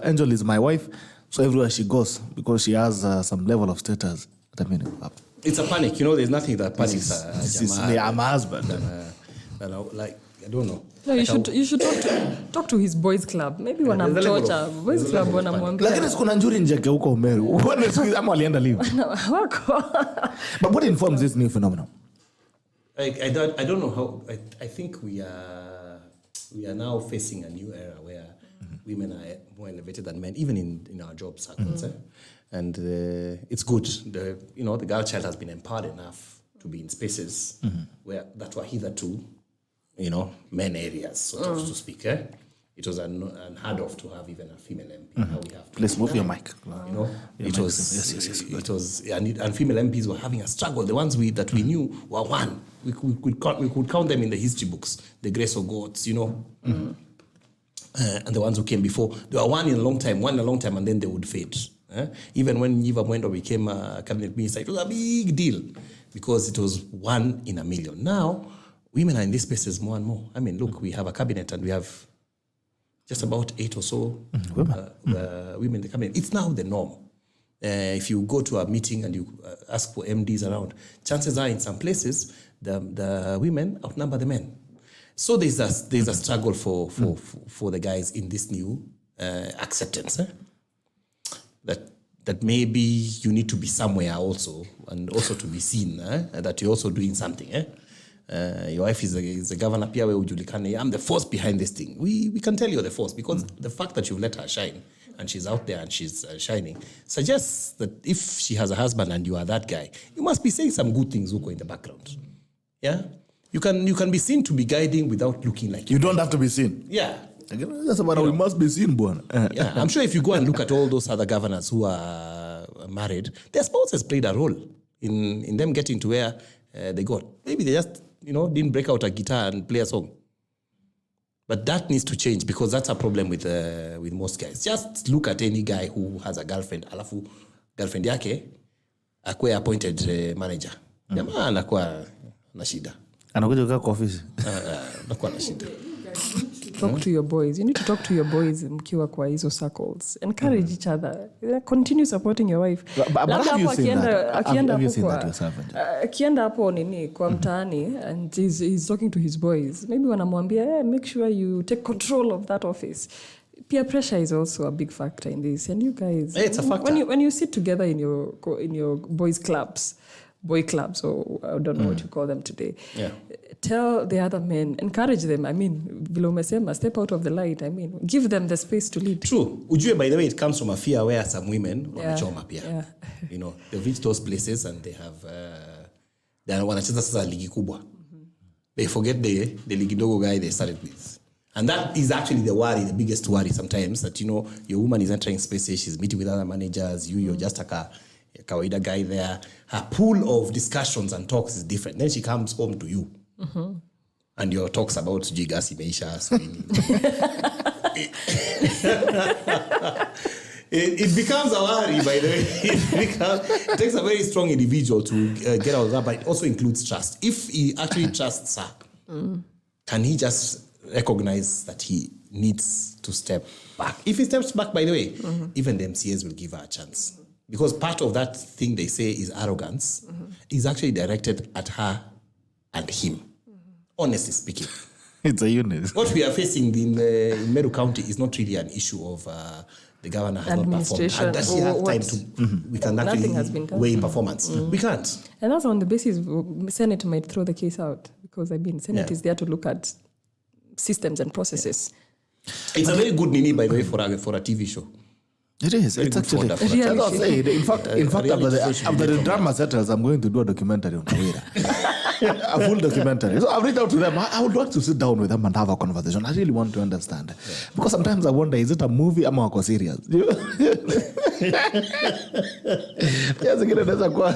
Angel is my wife, so everywhere she goes, because she has some level of status. It's a panic, there's nothing that panics. I'm my husband. I don't know. No, you should talk to his boys club. Maybe wanamchocha. Boys club wanamwambia. Lakini sikuna njuri njeke huko Meru. Ama walienda live. Wako. But what informs this new phenomenon? I don't know how. I think we are now facing a new era where women are more elevated than men, even in our job circles. And it's good. The girl child has been empowered enough to be in spaces where that were hitherto, men areas, sort of to speak. It was unheard of to have even a female MP. Now we have. Please move your mic. It was, and female MPs were having a struggle. The ones that we knew were one. We could count them in the history books. The grace of gods, and the ones who came before. They were one in a long time, and then they would fade. Even when Yiva Mwendo became a cabinet minister, it was a big deal because it was 1 in a million. Now, women are in these spaces more and more. I mean, look, we have a cabinet and we have just about 8 or so women in the cabinet. It's now the norm. If you go to a meeting and you ask for MDs around, chances are in some places the women outnumber the men. So there's a struggle for the guys in this new acceptance. That maybe you need to be somewhere also, and also to be seen that you're also doing something. Your wife is the governor. Pia we ujulikane. I'm the force behind this thing. We can tell you're the force because the fact that you've let her shine and she's out there and she's shining suggests that if she has a husband and you are that guy, you must be saying some good things in the background. Yeah, you can be seen to be guiding without looking like you don't have to be seen. Yeah. That's about we must be seen, Buana. Yeah, I'm sure if you go and look at all those other governors who are married, their spouses played a role in them getting to where they got. Maybe they just, didn't break out a guitar and play a song. But that needs to change because that's a problem with most guys. Just look at any guy who has a girlfriend, alafu girlfriend yake akwe appointed manager. Jamaa anakuwa na shida. Anakuja kukaa kwa ofisi. Anakuwa na shida. Talk to your boys. You need to talk to your boys mkiwa kwa hizo circles. Encourage each other. Continue supporting your wife. But have you seen that? Have you seen that yourself? Akienda hapo kwa mtaani and he's talking to his boys. Maybe wanamwambia, make sure you take control of that office. Peer pressure is also a big factor in this. And you guys, it's a factor. When you sit together in your boys clubs, boy clubs, or I don't know what you call them today. Yeah. Tell the other men, encourage them. I mean, vile umesema, step out of the light. I mean, give them the space to lead. True. Ujue, by the way, it comes from a fear where some women wamechoma pia. Yeah. They've reached those places and they have wanacheza sasa ligi kubwa. They forget the ligi ndogo guy they started with. And that is actually the worry, the biggest worry sometimes, that, your woman is entering spaces, she's meeting with other managers, you're just a kawaida guy there. Her pool of discussions and talks is different. Then she comes home to you. And your talks about jigasi meisha. It becomes a worry, by the way. It takes a very strong individual to get out of that, but it also includes trust. If he actually trusts her, can he just recognize that he needs to step back? If he steps back, by the way, even the MCAs will give her a chance. Because part of that thing they say is arrogance is actually directed at her and him, honestly speaking. It's a unit. What we are facing in Meru County is not really an issue of the governor has not performed. Administration, And does she or have time what? to, we can Nothing has been actually done. weigh performance? We can't. And that's on the basis Senate might throw the case out, because I mean, Senate is there to look at systems and processes. It's a very good nini, by the way, for a TV show. It is. Very It's good actually. fodder for Really? As I said, in fact, after the drama settles, I'm going to do a documentary on Kawira. A full documentary. So I've reached out to them. I would like to sit down with them and have a conversation. I really want to understand. Because sometimes I wonder, is it a movie or a serious? Yes, again, anaweza kuwa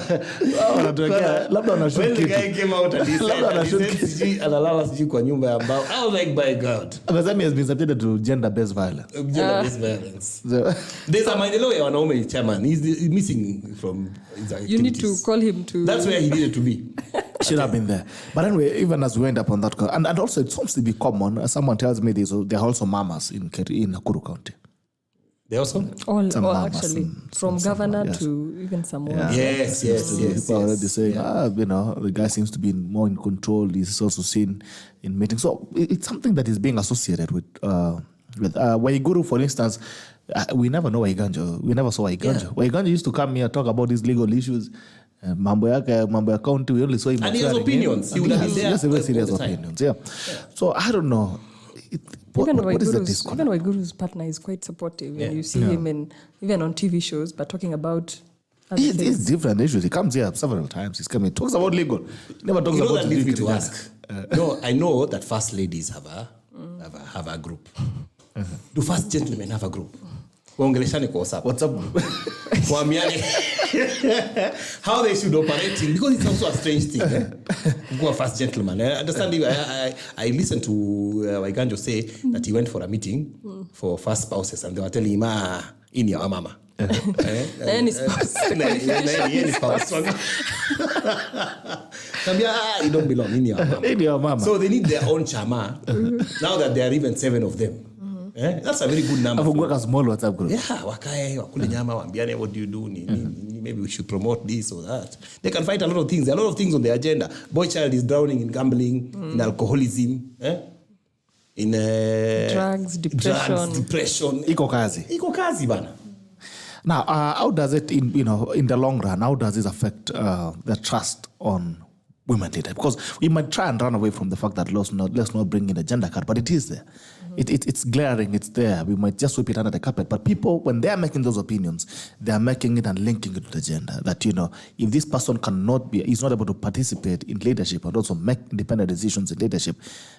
wanatuwekea labda wanashoot When the kitu. guy came out and he said sijui analala sijui kwa nyumba ya mbao, I was like, by God. Amesema he has been subjected to gender-based violence. Gender-based violence. So, There's a maendeleo ya wanaume chairman. He's missing from his activities. You need to call him to... That's where he needed to be. should have been there. But anyway, even as we went up on that, and also it seems to be common. Someone tells me there are also mamas in Nakuru County. They also? All Some mamas actually, and from some governor yes. to even someone. Yeah. Yes. People are already saying, the guy seems to be more in control. He's also seen in meetings. So it's something that is being associated with Waiguru, for instance. We never know Waiganjo. We never saw Waiganjo. Yeah. Waiganjo used to come here, talk about these legal issues. Mambo ya county, we only saw him. And he has opinions. He would have been there has very serious all the time. opinions. Yeah. So I don't know. What is the disconnect? Even Waiguru's partner is quite supportive. When you see him even on TV shows, but talking about other It's things. different issues. He comes here several times. He's coming. Talks about legal. He never talks You know about that leads me legal. to ask. No, I know that first ladies have a group. Do first gentlemen have a group? Waongeleshane kwa WhatsApp. What's up? Waambiane how they should operate in, because it's also a strange thing. Go first gentleman. I understand. I listened to Waiganjo say that he went for a meeting for first spouses, and they were telling him, in your mama. Any spouse. Any spouse. You don't belong in your mama. In your mama. So they need their own chama. Now that there are even 7 of them. That's a very good number. Afungua a small WhatsApp group. Yeah, wakae wakule nyama waambiane, what do you do? Maybe we should promote this or that. They can fight a lot of things. There are a lot of things on the agenda. Boy child is drowning in gambling, in alcoholism, in Drugs, depression. Iko kazi bana. Now, how does it, in the long run, how does this affect the trust on women leaders? Because we might try and run away from the fact that let's not bring in a gender card, but it is there. It's glaring, it's there. We might just sweep it under the carpet. But people, when they are making those opinions, they are making it and linking it to the gender. That, if this person is not able to participate in leadership and also make independent decisions in leadership,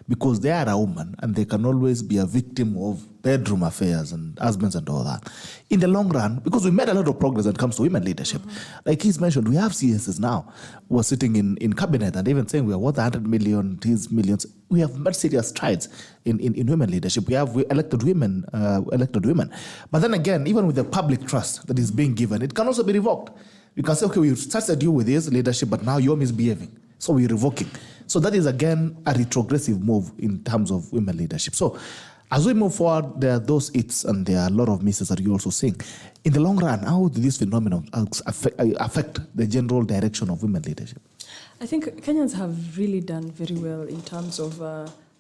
because they are a woman and they can always be a victim of bedroom affairs and husbands and all that. In the long run, because we made a lot of progress when it comes to women leadership. Like he's mentioned, we have CSs now who are sitting in cabinet and even saying we are worth 100 million, these millions. We have made serious strides in women leadership. We have elected women. But then again, even with the public trust that is being given, it can also be revoked. We can say, okay, we started you with this leadership, but now you're misbehaving. So we're revoking. So that is, again, a retrogressive move in terms of women leadership. So as we move forward, there are those hits and there are a lot of misses that you're also seeing. In the long run, how do these phenomena affect the general direction of women leadership? I think Kenyans have really done very well in terms of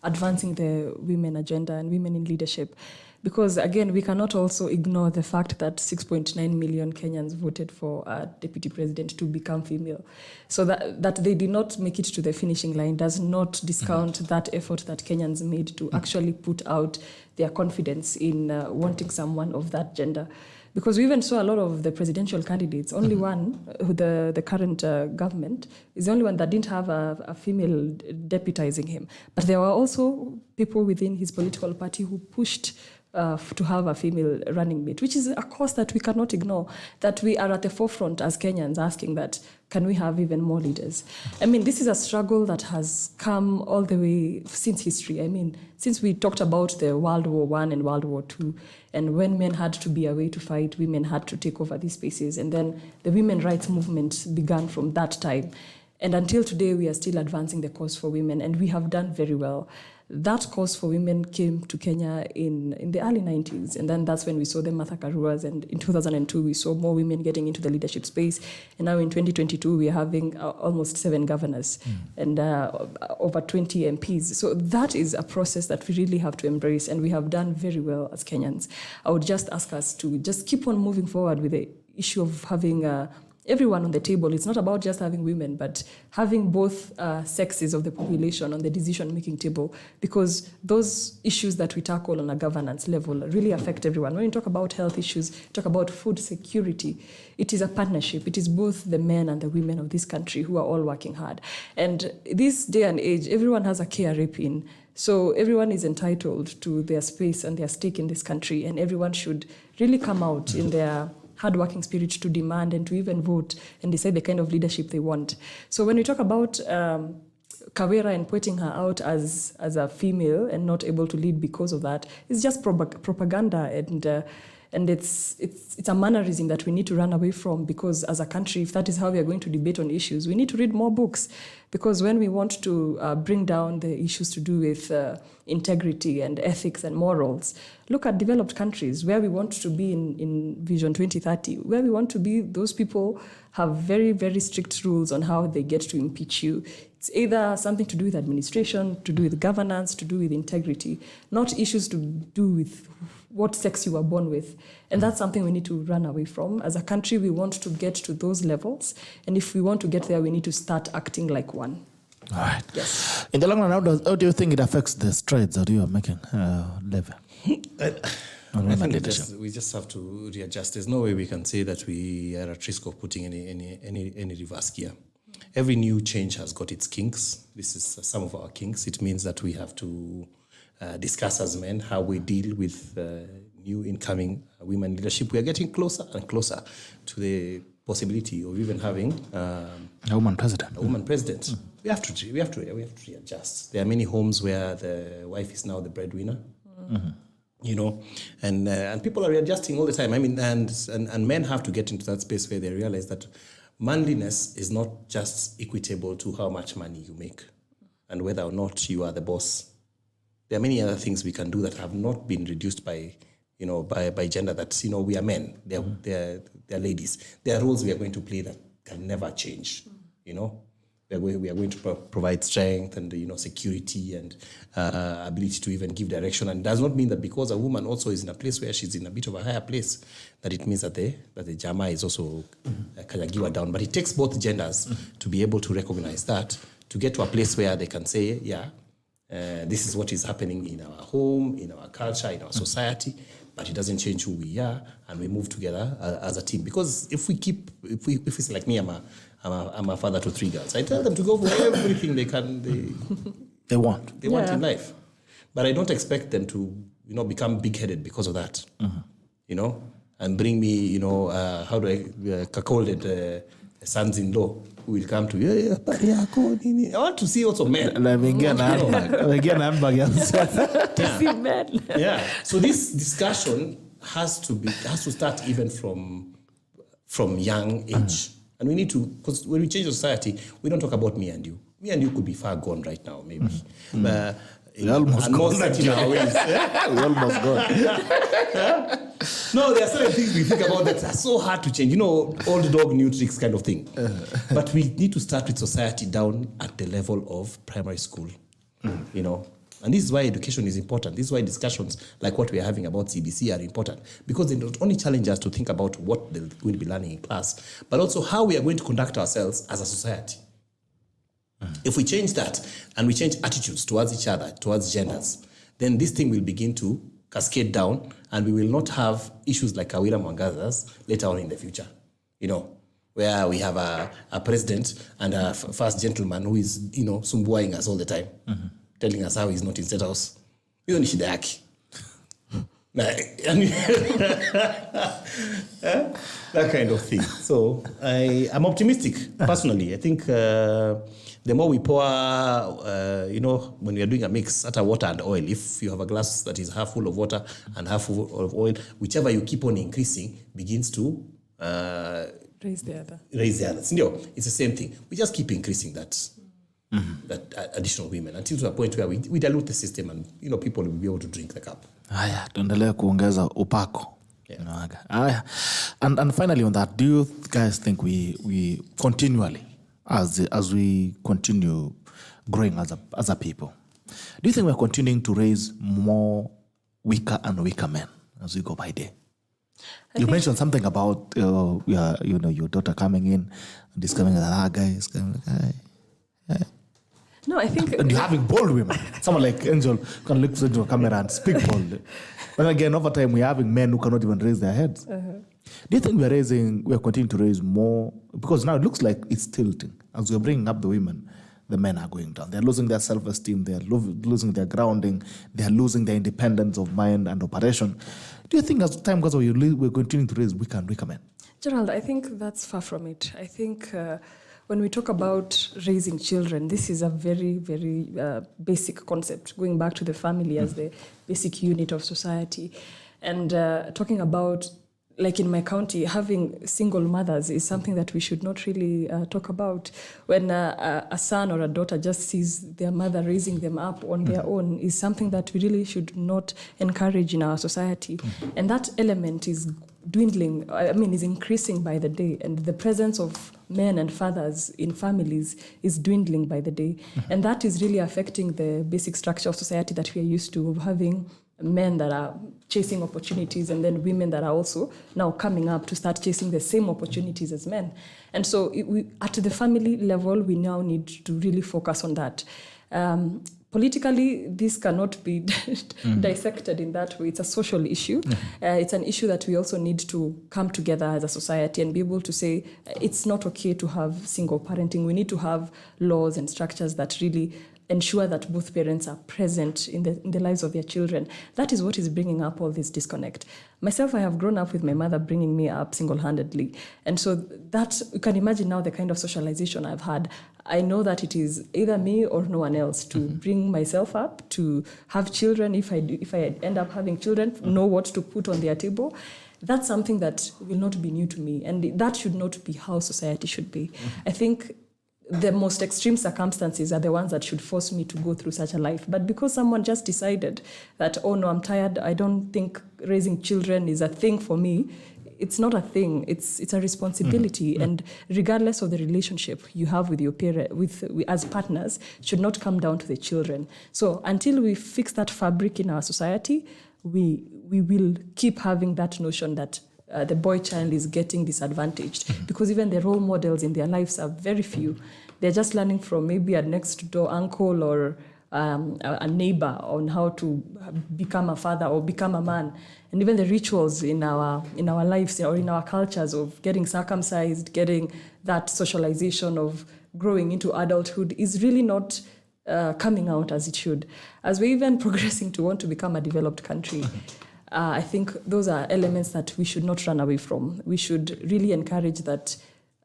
advancing the women agenda and women in leadership. Because, again, we cannot also ignore the fact that 6.9 million Kenyans voted for a deputy president to become female. So that they did not make it to the finishing line does not discount that effort that Kenyans made to actually put out their confidence in wanting someone of that gender. Because we even saw a lot of the presidential candidates, only one, the current government, is the only one that didn't have a female deputizing him. But there were also people within his political party who pushed to have a female running mate, which is a cause that we cannot ignore, that we are at the forefront as Kenyans asking that, can we have even more leaders? I mean, this is a struggle that has come all the way since history. I mean, since we talked about the World War I and World War II, and when men had to be away to fight, women had to take over these spaces. And then the women's rights movement began from that time. And until today, we are still advancing the cause for women, and we have done very well. That cause for women came to Kenya in the early 90s. And then that's when we saw the Martha Karuas. And in 2002, we saw more women getting into the leadership space. And now in 2022, we are having almost 7 governors and over 20 MPs. So that is a process that we really have to embrace. And we have done very well as Kenyans. I would just ask us to just keep on moving forward with the issue of having everyone on the table. It's not about just having women, but having both sexes of the population on the decision-making table, because those issues that we tackle on a governance level really affect everyone. When you talk about health issues, talk about food security, it is a partnership. It is both the men and the women of this country who are all working hard. And this day and age, everyone has a KRA pin. So everyone is entitled to their space and their stake in this country, and everyone should really come out in their hardworking spirit to demand and to even vote and decide the kind of leadership they want. So when we talk about Kawera and pointing her out as a female and not able to lead because of that, it's just propaganda, and it's a mannerism that we need to run away from, because as a country, if that is how we are going to debate on issues, we need to read more books, because when we want to bring down the issues to do with integrity and ethics and morals, look at developed countries where we want to be in Vision 2030, where we want to be. Those people have very, very strict rules on how they get to impeach you. It's either something to do with administration, to do with governance, to do with integrity, not issues to do with what sex you were born with. And that's something we need to run away from. As a country, we want to get to those levels. And if we want to get there, we need to start acting like one. All right. Yes. In the long run, how do you think it affects the strides that you are making, Levi? I think we just have to readjust. There's no way we can say that we are at risk of putting any reverse gear. Every new change has got its kinks. This is some of our kinks. It means that we have to discuss as men how we deal with new incoming women leadership. We are getting closer and closer to the possibility of even having a woman president. A woman president. We have to readjust. There are many homes where the wife is now the breadwinner. You know, and people are readjusting all the time. I mean, and men have to get into that space where they realize that manliness is not just equitable to how much money you make and whether or not you are the boss. There are many other things we can do that have not been reduced by gender. That, you know, we are men. They're ladies. There are roles we are going to play that can never change. You know, we are going to provide strength and, you know, security and ability to even give direction. And it does not mean that because a woman also is in a place where she's in a bit of a higher place, that it means that the Jama is also Kayagiwa down. But it takes both genders to be able to recognize that, to get to a place where they can say, this is what is happening in our home, in our culture, in our society, but it doesn't change who we are, and we move together as a team. Because if it's like me, I'm a father to 3 girls. I tell them to go for everything they want in life, but I don't expect them to, you know, become big-headed because of that, you know, and bring me, you know, cuckolded sons-in-law who will come to I want to see also men. Yeah. So this discussion has to start even from young age. And we need to, because when we change society, we don't talk about me and you. Me and you could be far gone right now, maybe. But We're almost gone. We're almost gone. No, there are certain things we think about that are so hard to change. You know, old dog, new tricks kind of thing. But we need to start with society down at the level of primary school. You know, and this is why education is important. This is why discussions like what we are having about CBC are important, because they not only challenge us to think about what they're going to be learning in class, but also how we are going to conduct ourselves as a society. If we change that and we change attitudes towards each other, towards genders, then this thing will begin to cascade down, and we will not have issues like Kawira Mwangaza's later on in the future, you know, where we have a president and a first gentleman who is, you know, sumbuaing us all the time, telling us how he's not in State House. Hiyo ni shida yake. That kind of thing. So I'm optimistic, personally. I think the more we pour, you know, when we are doing a mix, at water and oil, if you have a glass that is half full of water and half full of oil, whichever you keep on increasing begins to raise the other. Raise the other. No, it's the same thing. We just keep increasing that. that additional women until to a point where we dilute the system and people will be able to drink the cup. Haya, tuendelee kuongeza upako. Yeah. And finally on that, do you guys think we continually, as we continue growing as a people, do you think we're continuing to raise more weaker and weaker men as we go by day? You mentioned something about your daughter coming in and discovering that guy is coming. No, I think... And you're having bold women. Someone like Angel can look into a camera and speak boldly. But again, over time, we're having men who cannot even raise their heads. Do you think we're continuing to raise more? Because now it looks like it's tilting. As we're bringing up the women, the men are going down. They're losing their self-esteem. They're losing their grounding. They're losing their independence of mind and operation. Do you think as time goes on, we're continuing to raise weaker and weaker men? Gerald, I think that's far from it. I think... when we talk about raising children, this is a very, very basic concept, going back to the family as the basic unit of society. And talking about, like in my county, having single mothers is something that we should not really talk about. When a son or a daughter just sees their mother raising them up on their own is something that we really should not encourage in our society. And that element is dwindling, is increasing by the day. And the presence of men and fathers in families is dwindling by the day. And that is really affecting the basic structure of society that we are used to, of having men that are chasing opportunities and then women that are also now coming up to start chasing the same opportunities as men. And so at the family level, we now need to really focus on that. Politically, this cannot be dissected in that way. It's a social issue. It's an issue that we also need to come together as a society and be able to say it's not okay to have single parenting. We need to have laws and structures that really ensure that both parents are present in the lives of their children. That is what is bringing up all this disconnect. Myself, I have grown up with my mother bringing me up single-handedly. And so that, you can imagine now the kind of socialization I've had. I know that it is either me or no one else to bring myself up, to have children. If I end up having children, know what to put on their table. That's something that will not be new to me. And that should not be how society should be. I think the most extreme circumstances are the ones that should force me to go through such a life. But because someone just decided that, oh no, I'm tired, I don't think raising children is a thing for me, it's not a thing. It's a responsibility. And regardless of the relationship you have with your parent, as partners, should not come down to the children. So until we fix that fabric in our society, we will keep having that notion that the boy child is getting disadvantaged because even the role models in their lives are very few. They're just learning from maybe a next door uncle or a neighbor on how to become a father or become a man. And even the rituals in our lives or in our cultures of getting circumcised, getting that socialization of growing into adulthood is really not coming out as it should. As we're even progressing to want to become a developed country, I think those are elements that we should not run away from. We should really encourage that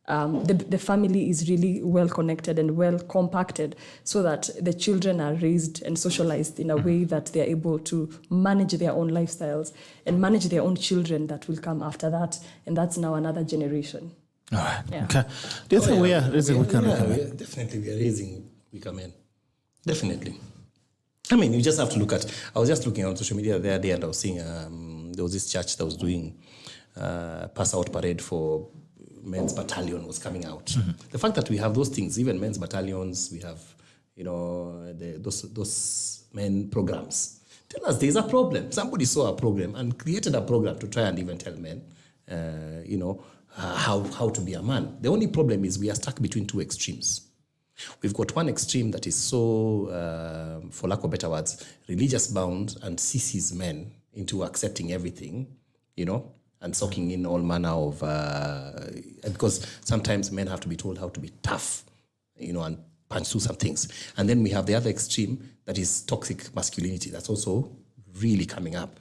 the family is really well connected and well compacted so that the children are raised and socialized in a way that they're able to manage their own lifestyles and manage their own children that will come after that. And that's now another generation. All right. Yeah. Okay. Do you think we are raising weaker men? Definitely, we are raising weaker men. Definitely. I mean, you just have to look at... I was just looking on social media the other day and I was seeing there was this church that was doing pass-out parade for men's battalion was coming out. The fact that we have those things, even men's battalions, we have, those men programs. Tell us there's a problem. Somebody saw a problem and created a program to try and even tell men, how to be a man. The only problem is we are stuck between two extremes. We've got one extreme that is so, for lack of better words, religious bound and sees men into accepting everything, and soaking in all manner of, because sometimes men have to be told how to be tough, and punch through some things. And then we have the other extreme that is toxic masculinity. That's also really coming up.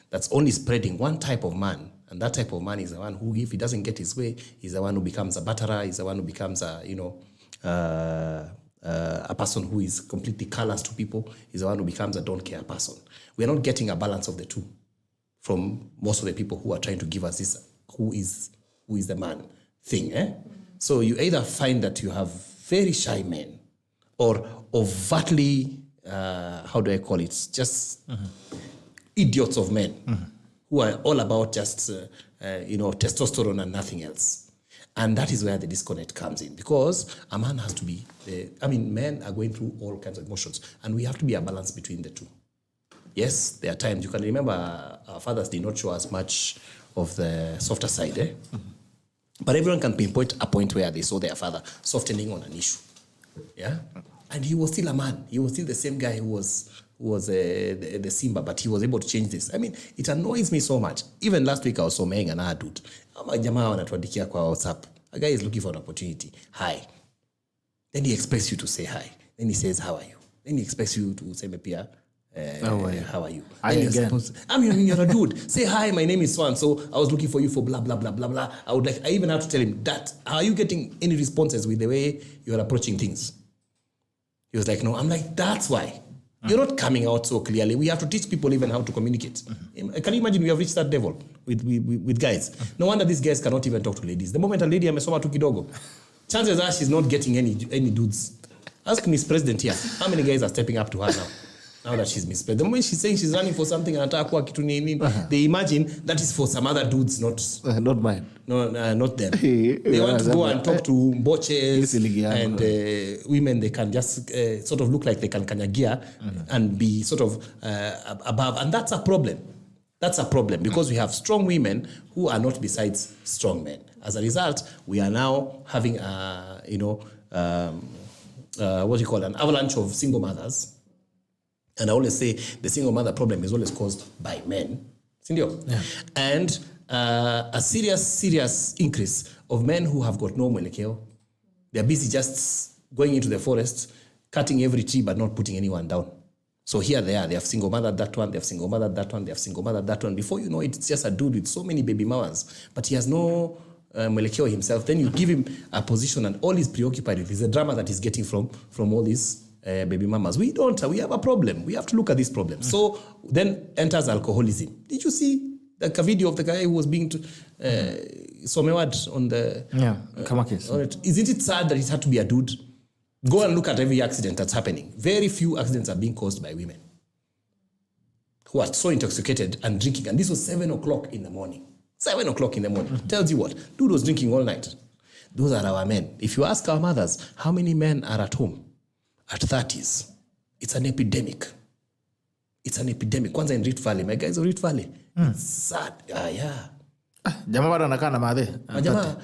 That's only spreading one type of man. And that type of man is the one who, if he doesn't get his way, is the one who becomes a batterer, is the one who becomes a person who is completely callous to people, is the one who becomes a don't care person. We are not getting a balance of the two from most of the people who are trying to give us this who is the man thing. So you either find that you have very shy men or overtly, how do I call it? Just idiots of men who are all about just, testosterone and nothing else. And that is where the disconnect comes in, because a man has to be, men are going through all kinds of emotions, and we have to be a balance between the two. Yes, there are times, you can remember our fathers did not show us much of the softer side, But everyone can pinpoint a point where they saw their father softening on an issue. Yeah? And he was still a man. He was still the same guy who was the Simba, but he was able to change this. I mean, it annoys me so much. Even last week I was somewhere another dude. Jamaa wanatuandikia kwa WhatsApp. A guy is looking for an opportunity. Hi. Then he expects you to say hi. Then he says, how are you? Then he expects you to say, Pia, how are you? You're a dude. Say hi, my name is so-and-so. I was looking for you for blah, blah, blah, blah, blah. I even have to tell him that. Are you getting any responses with the way you're approaching things? He was like, no. I'm like, that's why. You're not coming out so clearly. We have to teach people even how to communicate. Can you imagine we have reached that level with guys? No wonder these guys cannot even talk to ladies. The moment a lady amesoma tu kidogo, chances are she's not getting any dudes. Ask Miss President here. How many guys are stepping up to her now? Now that she's Miss President. The moment she's saying she's running for something and they imagine that is for some other dudes, not mine. No, not them. They want to go and talk to boches and women. They can just sort of look like they can kanyagia and be sort of above. And that's a problem. That's a problem because we have strong women who are not besides strong men. As a result, we are now having an avalanche of single mothers. And I always say the single mother problem is always caused by men. Yeah. And a serious increase of men who have got no mwelekeo. They're busy just going into the forest, cutting every tree but not putting anyone down. So here they are. They have single mother that one, they have single mother that one, they have single mother that one. Before you know it, it's just a dude with so many baby mamas. But he has no mwelekeo himself. Then you give him a position and all he's preoccupied with is the drama that he's getting from all these baby mamas. We have a problem. We have to look at this problem. So then enters alcoholism. Did you see the video of the guy who was being somewhat on the... Yeah, Kamakis. Isn't it sad that it had to be a dude? Go and look at every accident that's happening. Very few accidents are being caused by women who are so intoxicated and drinking. And this was 7 o'clock in the morning. 7 o'clock in the morning. Tells you what? Dude was drinking all night. Those are our men. If you ask our mothers, how many men are at home at 30s? It's an epidemic. It's an epidemic. Kwanza in Rift Valley. My guys in Rift Valley. It's sad. Yeah. Jamaa bado anakaa na madhe. Jamaa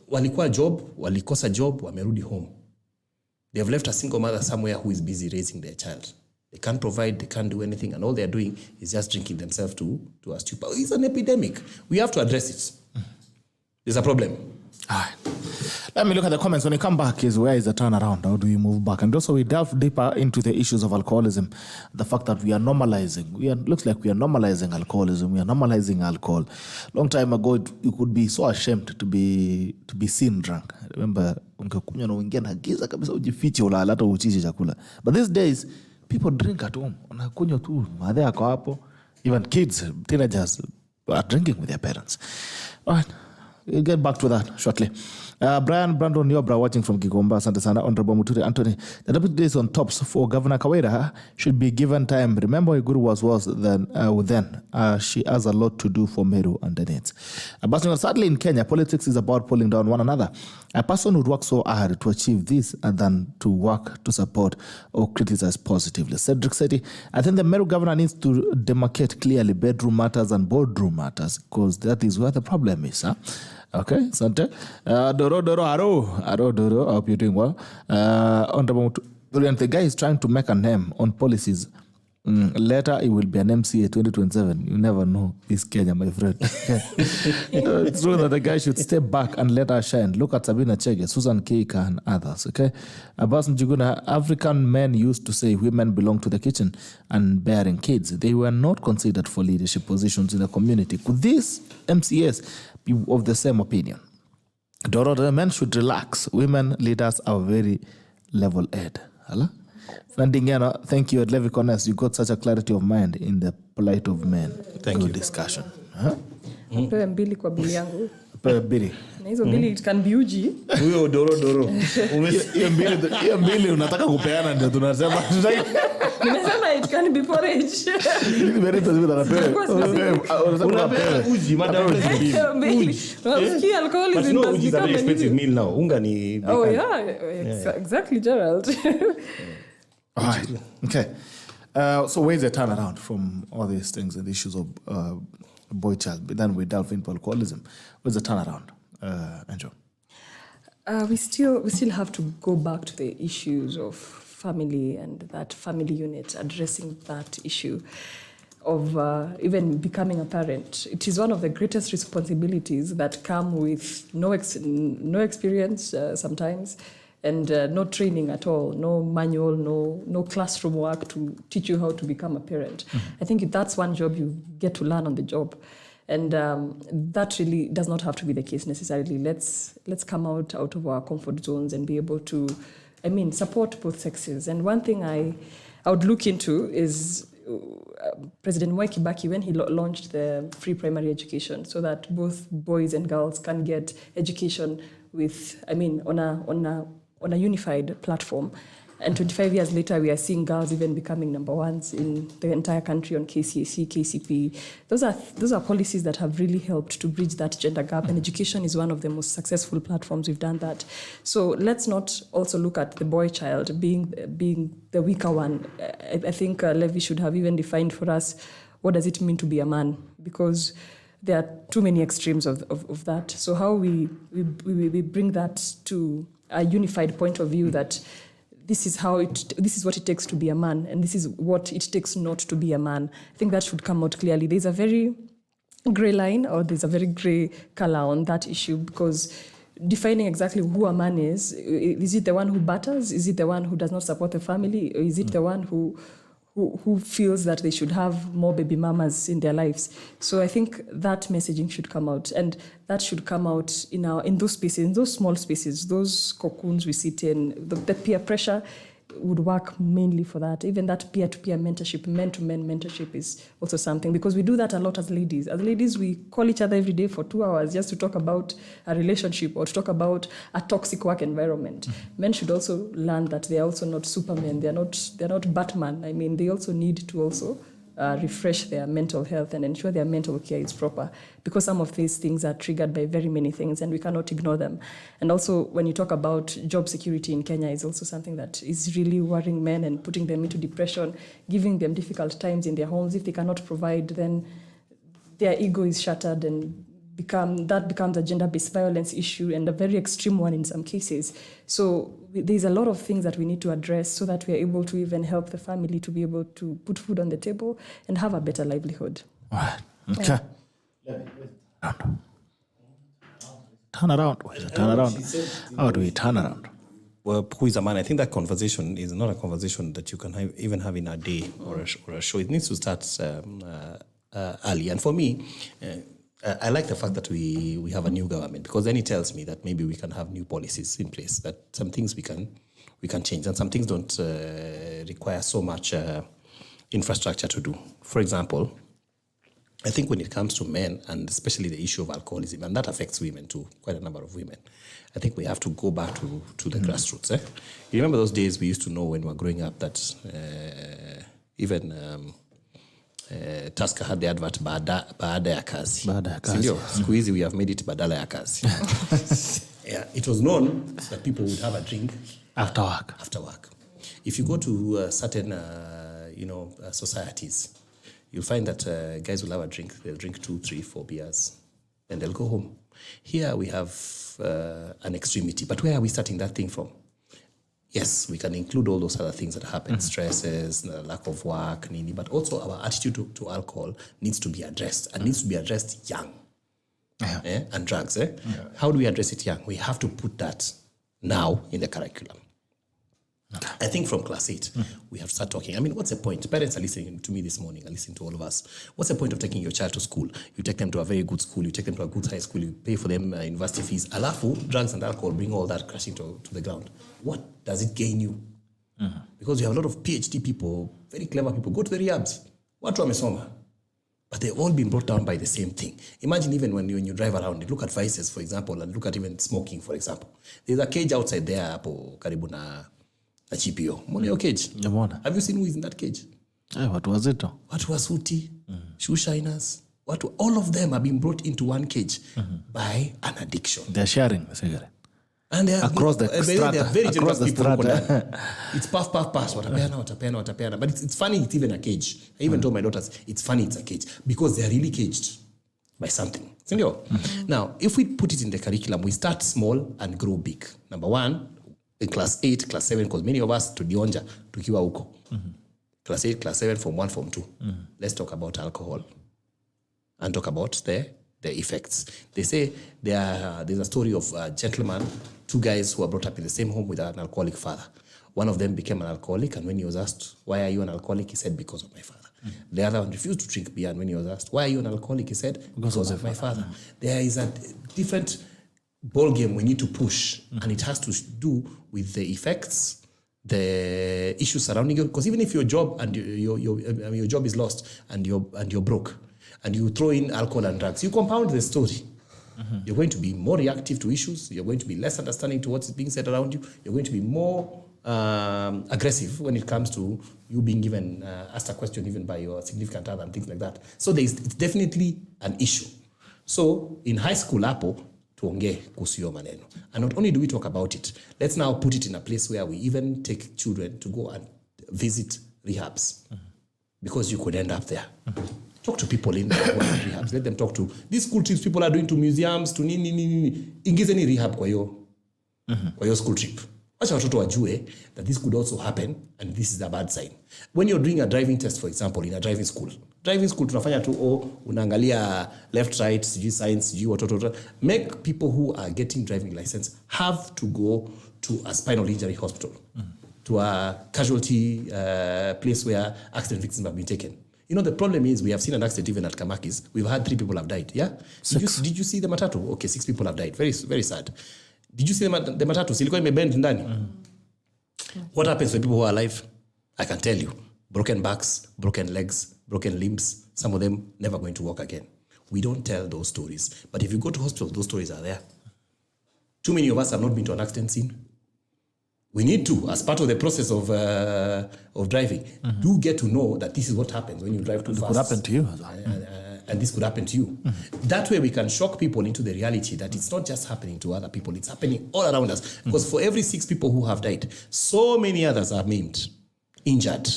walikuwa job, walikosa job, wamerudi home. They have left a single mother somewhere who is busy raising their child. They can't provide, they can't do anything, and all they're doing is just drinking themselves to a stupor. It's an epidemic. We have to address it. There's a problem. All right. Let me look at the comments. When we come back, where is the turnaround? How do we move back? And also we delve deeper into the issues of alcoholism. The fact that we are normalizing. Looks like we are normalizing alcoholism. We are normalizing alcohol. Long time ago, you could be so ashamed to be seen drunk. I remember, but these days, people drink at home. Even kids, teenagers are drinking with their parents. All right. We'll get back to that shortly. Brian Brandon Yobra watching from Gigomba, Santa Sana, Honorable Muturi Anthony. The deputy days on tops for Governor Kawira should be given time. Remember, Iguru was then. She has a lot to do for Meru and the needs. But sadly, in Kenya, politics is about pulling down one another. A person would work so hard to achieve this than to work to support or criticize positively. Cedric Seti, I think the Meru governor needs to demarcate clearly bedroom matters and boardroom matters, because that is where the problem is. Okay, Sante. Doro, Doro, I hope you're doing well. The guy is trying to make a name on policies. Later, it will be an MCA 2027. You never know. This Kenya, my friend. It's true that the guy should step back and let her shine. Look at Sabina Chege, Susan Keika, and others. Okay, Abbas Njuguna, African men used to say women belong to the kitchen and bearing kids. They were not considered for leadership positions in the community. Could these MCAs be of the same opinion? Doro, the men should relax. Women leaders are very level-head. Hello? Fandingano, thank you at LEVI KONES. You got such a clarity of mind in the plight of men. Thank you. Discussion. Pewe mbili kwa bili yangu. Bili. Na hizo bili it can be uji. Huyo doro. Hiyo mbili unataka kupeana ndio tunasema. Nimesema it can be porridge. Unapea uji madam mbili. Uji alcoholism But you know has uji is a very become expensive meal now. Unga ni Oh yeah, exactly, Gerald. All right. Okay. So where's the turnaround from all these things and the issues of boy child? But then we delve into alcoholism. Where's the turnaround, Angel? We still have to go back to the issues of family and that family unit, addressing that issue of even becoming a parent. It is one of the greatest responsibilities that come with no experience sometimes, and no training at all, no manual, no classroom work to teach you how to become a parent. I think that's one job you get to learn on the job. And that really does not have to be the case necessarily. Let's come out of our comfort zones and be able to, support both sexes. And one thing I would look into is President Mwai Kibaki, when he launched the free primary education, so that both boys and girls can get education with, on a unified platform. And 25 years later, we are seeing girls even becoming number ones in the entire country on KCSE, KCP. Those are policies that have really helped to bridge that gender gap, and education is one of the most successful platforms we've done that. So let's not also look at the boy child being the weaker one. I think Levi should have even defined for us, what does it mean to be a man? Because there are too many extremes of that. So how we bring that to a unified point of view that this is what it takes to be a man, and this is what it takes not to be a man. I think that should come out clearly. There's a very gray line, or there's a very gray color on that issue, because defining exactly who a man is it the one who batters? Is it the one who does not support the family? Or is it the one who feels that they should have more baby mamas in their lives? So I think that messaging should come out, and that should come out in those spaces, in those small spaces, those cocoons we sit in. The peer pressure would work mainly for that. Even that peer-to-peer mentorship, men-to-men mentorship is also something, because we do that a lot as ladies. As ladies, we call each other every day for 2 hours just to talk about a relationship or to talk about a toxic work environment. Men should also learn that they are also not Superman. They're not Batman. They also need to also refresh their mental health and ensure their mental care is proper, because some of these things are triggered by very many things and we cannot ignore them. And also, when you talk about job security in Kenya, is also something that is really worrying men and putting them into depression, giving them difficult times in their homes. If they cannot provide, then their ego is shattered, and that becomes a gender-based violence issue, and a very extreme one in some cases. So there's a lot of things that we need to address so that we are able to even help the family to be able to put food on the table and have a better livelihood. All right. Okay. Turn around. How do we turn around? Well, who is a man? I think that conversation is not a conversation that you can even have in a day or a show. It needs to start early. And for me, I like the fact that we have a new government, because then it tells me that maybe we can have new policies in place, that some things we can change, and some things don't require so much infrastructure to do. For example, I think when it comes to men, and especially the issue of alcoholism, and that affects women too, quite a number of women, I think we have to go back to the grassroots. You remember those days we used to know when we were growing up that even Tusker had the advert baada ya kazi. Sindio? Siku hizi we have made it badala ya kazi. Yeah, it was known that people would have a drink after work. If you go to certain societies, you'll find that guys will have a drink. They'll drink 2, 3, 4 beers, and they'll go home. Here we have an extremity, but where are we starting that thing from? Yes, we can include all those other things that happen, stresses, lack of work, but also our attitude to alcohol needs to be addressed, and needs to be addressed young. And drugs. How do we address it young? We have to put that now in the curriculum. I think from class 8, we have to start talking. What's the point? Parents are listening to me this morning, are listening to all of us. What's the point of taking your child to school? You take them to a very good school, you take them to a good high school, you pay for them university fees. Alafu, drugs and alcohol bring all that crashing to the ground. What does it gain you? Because you have a lot of PhD people, very clever people, go to the rehabs. Watu wamesoma. but they've all been brought down by the same thing. Imagine even when you drive around, look at vices, for example, and look at even smoking, for example. There's a cage outside there, hapo karibu na GPO. Mbona hiyo cage? Have you seen who is in that cage? Watu wazito. Watu wasuti, shoe shiners, all of them have been brought into one cage by an addiction. They're sharing the cigarette. And they are across the strata. They are very Across the strata. It's puff. Watapeana. But it's funny, it's even a cage. I even told my daughters, it's funny it's a cage. Because they are really caged by something. Now, if we put it in the curriculum, we start small and grow big. Number one, in class 8, class 7, because many of us tudionja tukiwa huko. Class 8, class 7, form 1, form 2. Let's talk about alcohol and talk about the effects. They say there's a story of a gentleman, 2 guys who were brought up in the same home with an alcoholic father. One of them became an alcoholic, and when he was asked, why are you an alcoholic? He said, because of my father. The other one refused to drink beer, and when he was asked, why are you an alcoholic? He said, because of my father. There is a different ball game we need to push, and it has to do with the effects, the issues surrounding you. Because even if your job and your job is lost and you're broke, and you throw in alcohol and drugs, you compound the story. You're going to be more reactive to issues. You're going to be less understanding to what's being said around you. You're going to be more aggressive when it comes to you being given asked a question even by your significant other and things like that. So it's definitely an issue. So in high school, tuongee kuhusu hiyo maneno. And not only do we talk about it, let's now put it in a place where we even take children to go and visit rehabs. Because you could end up there. Talk to people in rehabs. Let them talk to these school trips people are doing to museums, to nini. Ingize ni rehab kwa hiyo school trip. Acha watoto wajue that this could also happen and this is a bad sign. When you're doing a driving test, for example, in a driving school tunafanya tu unaangalia left, right, science, watoto. Make people who are getting driving license have to go to a spinal injury hospital, to a casualty place where accident victims have been taken. You know, the problem is we have seen an accident even at Kamakis. We've had 3 people have died. Yeah? Did you see the matatu? Okay, 6 people have died. Very, very sad. Did you see the matatu? Silikuwa imebend ndani. What happens when people who are alive? I can tell you. Broken backs, broken legs, broken limbs. Some of them never going to walk again. We don't tell those stories. But if you go to hospitals, those stories are there. Too many of us have not been to an accident scene. We need to, as part of the process of driving, do get to know that this is what happens when you drive too fast. It could happen to you. And this could happen to you. That way we can shock people into the reality that it's not just happening to other people, it's happening all around us. Because for every 6 people who have died, so many others are maimed, injured,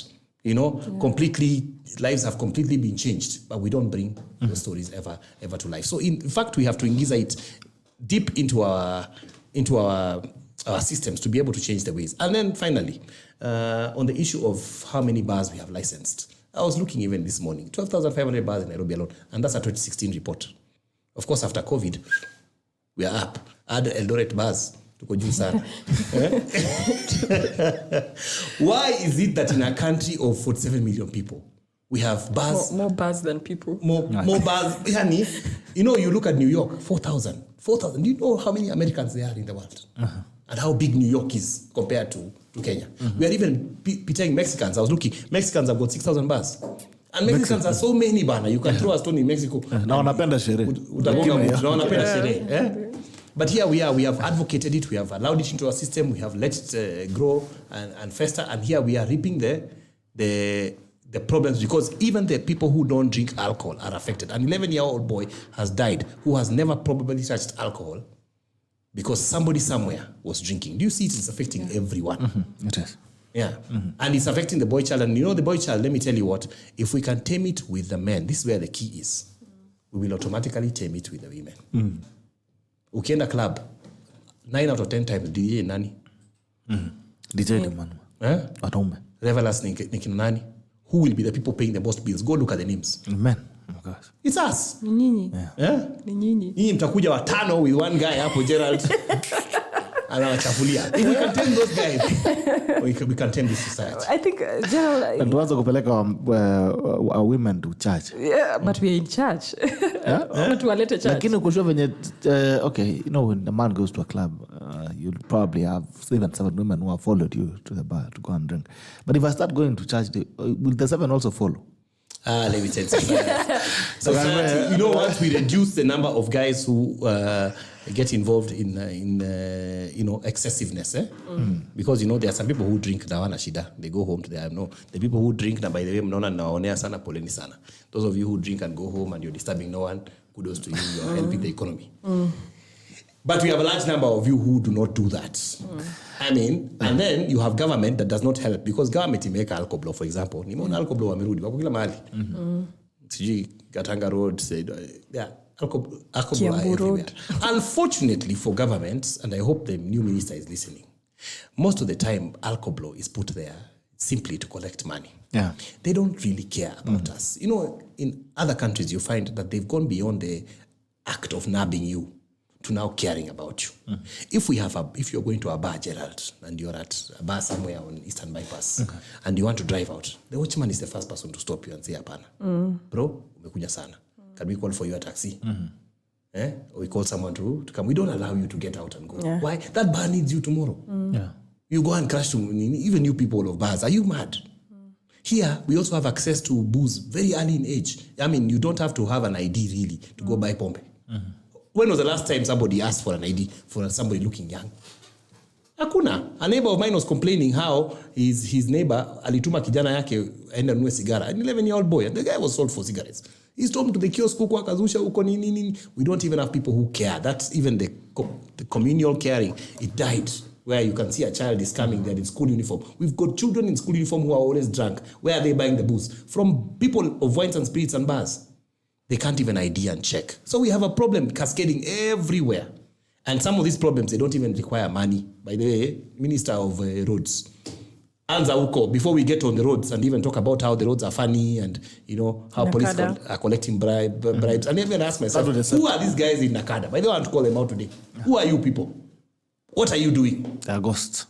completely, lives have completely been changed, but we don't bring those stories ever to life. So in fact, we have to engage it deep into our systems to be able to change the ways. And then finally, on the issue of how many bars we have licensed, I was looking even this morning, 12,500 bars in Nairobi alone, and that's a 2016 report. Of course, after COVID, we are up. Add Eldoret bars. Tuko juu sana. Why is it that in a country of 47 million people, we have bars... More bars than people. More bars. You look at New York, 4,000. 4,000. Do you know how many Americans there are in the world? And how big New York is compared to Kenya. We are even pitting Mexicans. I was looking. Mexicans have got 6,000 bars. And Mexicans are so many, bana. You can throw a stone in Mexico. Na wanapenda sherehe. But here we have advocated it. We have allowed it into our system. We have let it grow and fester. And here we are reaping the problems, because even the people who don't drink alcohol are affected. An 11-year-old boy has died who has never probably touched alcohol, because somebody somewhere was drinking. Do you see it's affecting everyone? It is. Yeah. And it's affecting the boy child. And the boy child, let me tell you what, if we can tame it with the men, this is where the key is. We will automatically tame it with the women. Ukienda club, 9 out of 10 times, DJ nani? DJ ni manu. Wanaume. Revelers ni kina nani? Who will be the people paying the most bills? Go look at the names. Men. Oh gosh. It's us. Ni nyinyi. Yeah. Ni nyinyi. Nyinyi mtakuja watano with one guy hapo Gerald. Anawachafulia. If we can tame those guys, we can tame this society. I think Gerald... And tuanze kupeleka women to church. Yeah, but we are in church. But we are later church. Lakini kushua venye, okay, when a man goes to a club, you'll probably have 7 women who have followed you to the bar to go and drink. But if I start going to church, will the 7 also follow? Let me tell you. Society, you know, once we reduce the number of guys who get involved in excessiveness, because, you know, there are some people who drink na wana shida. They go home to their, the people who drink, na by the way, mnaona naonea sana, poleni sana. Those of you who drink and go home and you're disturbing no one, kudos to you, you're helping the economy. But we have a large number of you who do not do that. I mean, and then you have government that does not help, because government imeka alcohol, for example. Nimeona alcohol wamerudi wako kila mahali. Siji Gatanga Road said, yeah, alcohol everywhere. Unfortunately for governments, and I hope the new minister is listening, most of the time alcohol is put there simply to collect money. Yeah. They don't really care about us. You know, in other countries you find that they've gone beyond the act of nabbing you to now caring about you. If you're going to a bar, Gerald, and you're at a bar somewhere on Eastern Bypass, and you want to drive out, the watchman is the first person to stop you and say, "Apana, bro, umekuja sana. Can we call for you a taxi?" Or we call someone to come. We don't allow you to get out and go. Yeah. Why? That bar needs you tomorrow. Yeah. You go and crash to even you people of bars. Are you mad? Here, we also have access to booze very early in age. I mean, you don't have to have an ID really to go buy pombe. When was the last time somebody asked for an ID for somebody looking young? Hakuna. A neighbor of mine was complaining how his neighbor alituma kijana yake aenda nunue sigara. An 11-year-old boy. And the guy was sold for cigarettes. He's told to the kiosk huko akazusha huko nini. We don't even have people who care. That's even the communal caring. It died. Where you can see a child is coming there in school uniform. We've got children in school uniform who are always drunk. Where are they buying the booze? From people of wines and spirits and bars. They can't even ID and check. So we have a problem cascading everywhere. And some of these problems, they don't even require money. By the way, Minister of Roads, anza huko, before we get on the roads and even talk about how the roads are funny and, you know, how police are collecting bribes. And even ask myself, who are these guys in Nakada? By the way, I want to call them out today. Who are you people? What are you doing? They're ghosts.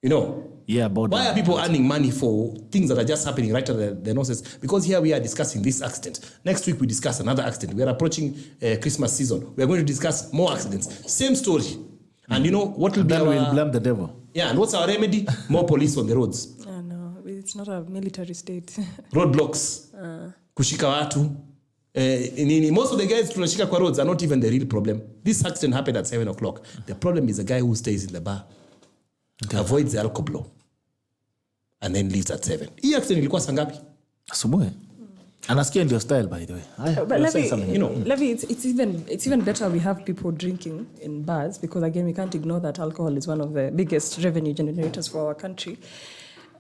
You know? Yeah, about why are people earning money for things that are just happening right under their noses? Because here we are discussing this accident. Next week we discuss another accident. We are approaching Christmas season. We are going to discuss more accidents. Same story. And you know what will be our... we'll blame the devil. Yeah, and what's our remedy? More police on the roads. No, it's not a military state. Roadblocks. Kushika watu. Most of the guys tunashika kwa roads are not even the real problem. This accident happened at 7 o'clock. The problem is the guy who stays in the bar. Avoids the alcohol. And then leaves at 7. Hii accident ilikuwa saa ngapi? Asubuhi. Anasikia ndio style, by the way. But Levi, it's even better we have people drinking in bars, because again we can't ignore that alcohol is one of the biggest revenue generators for our country.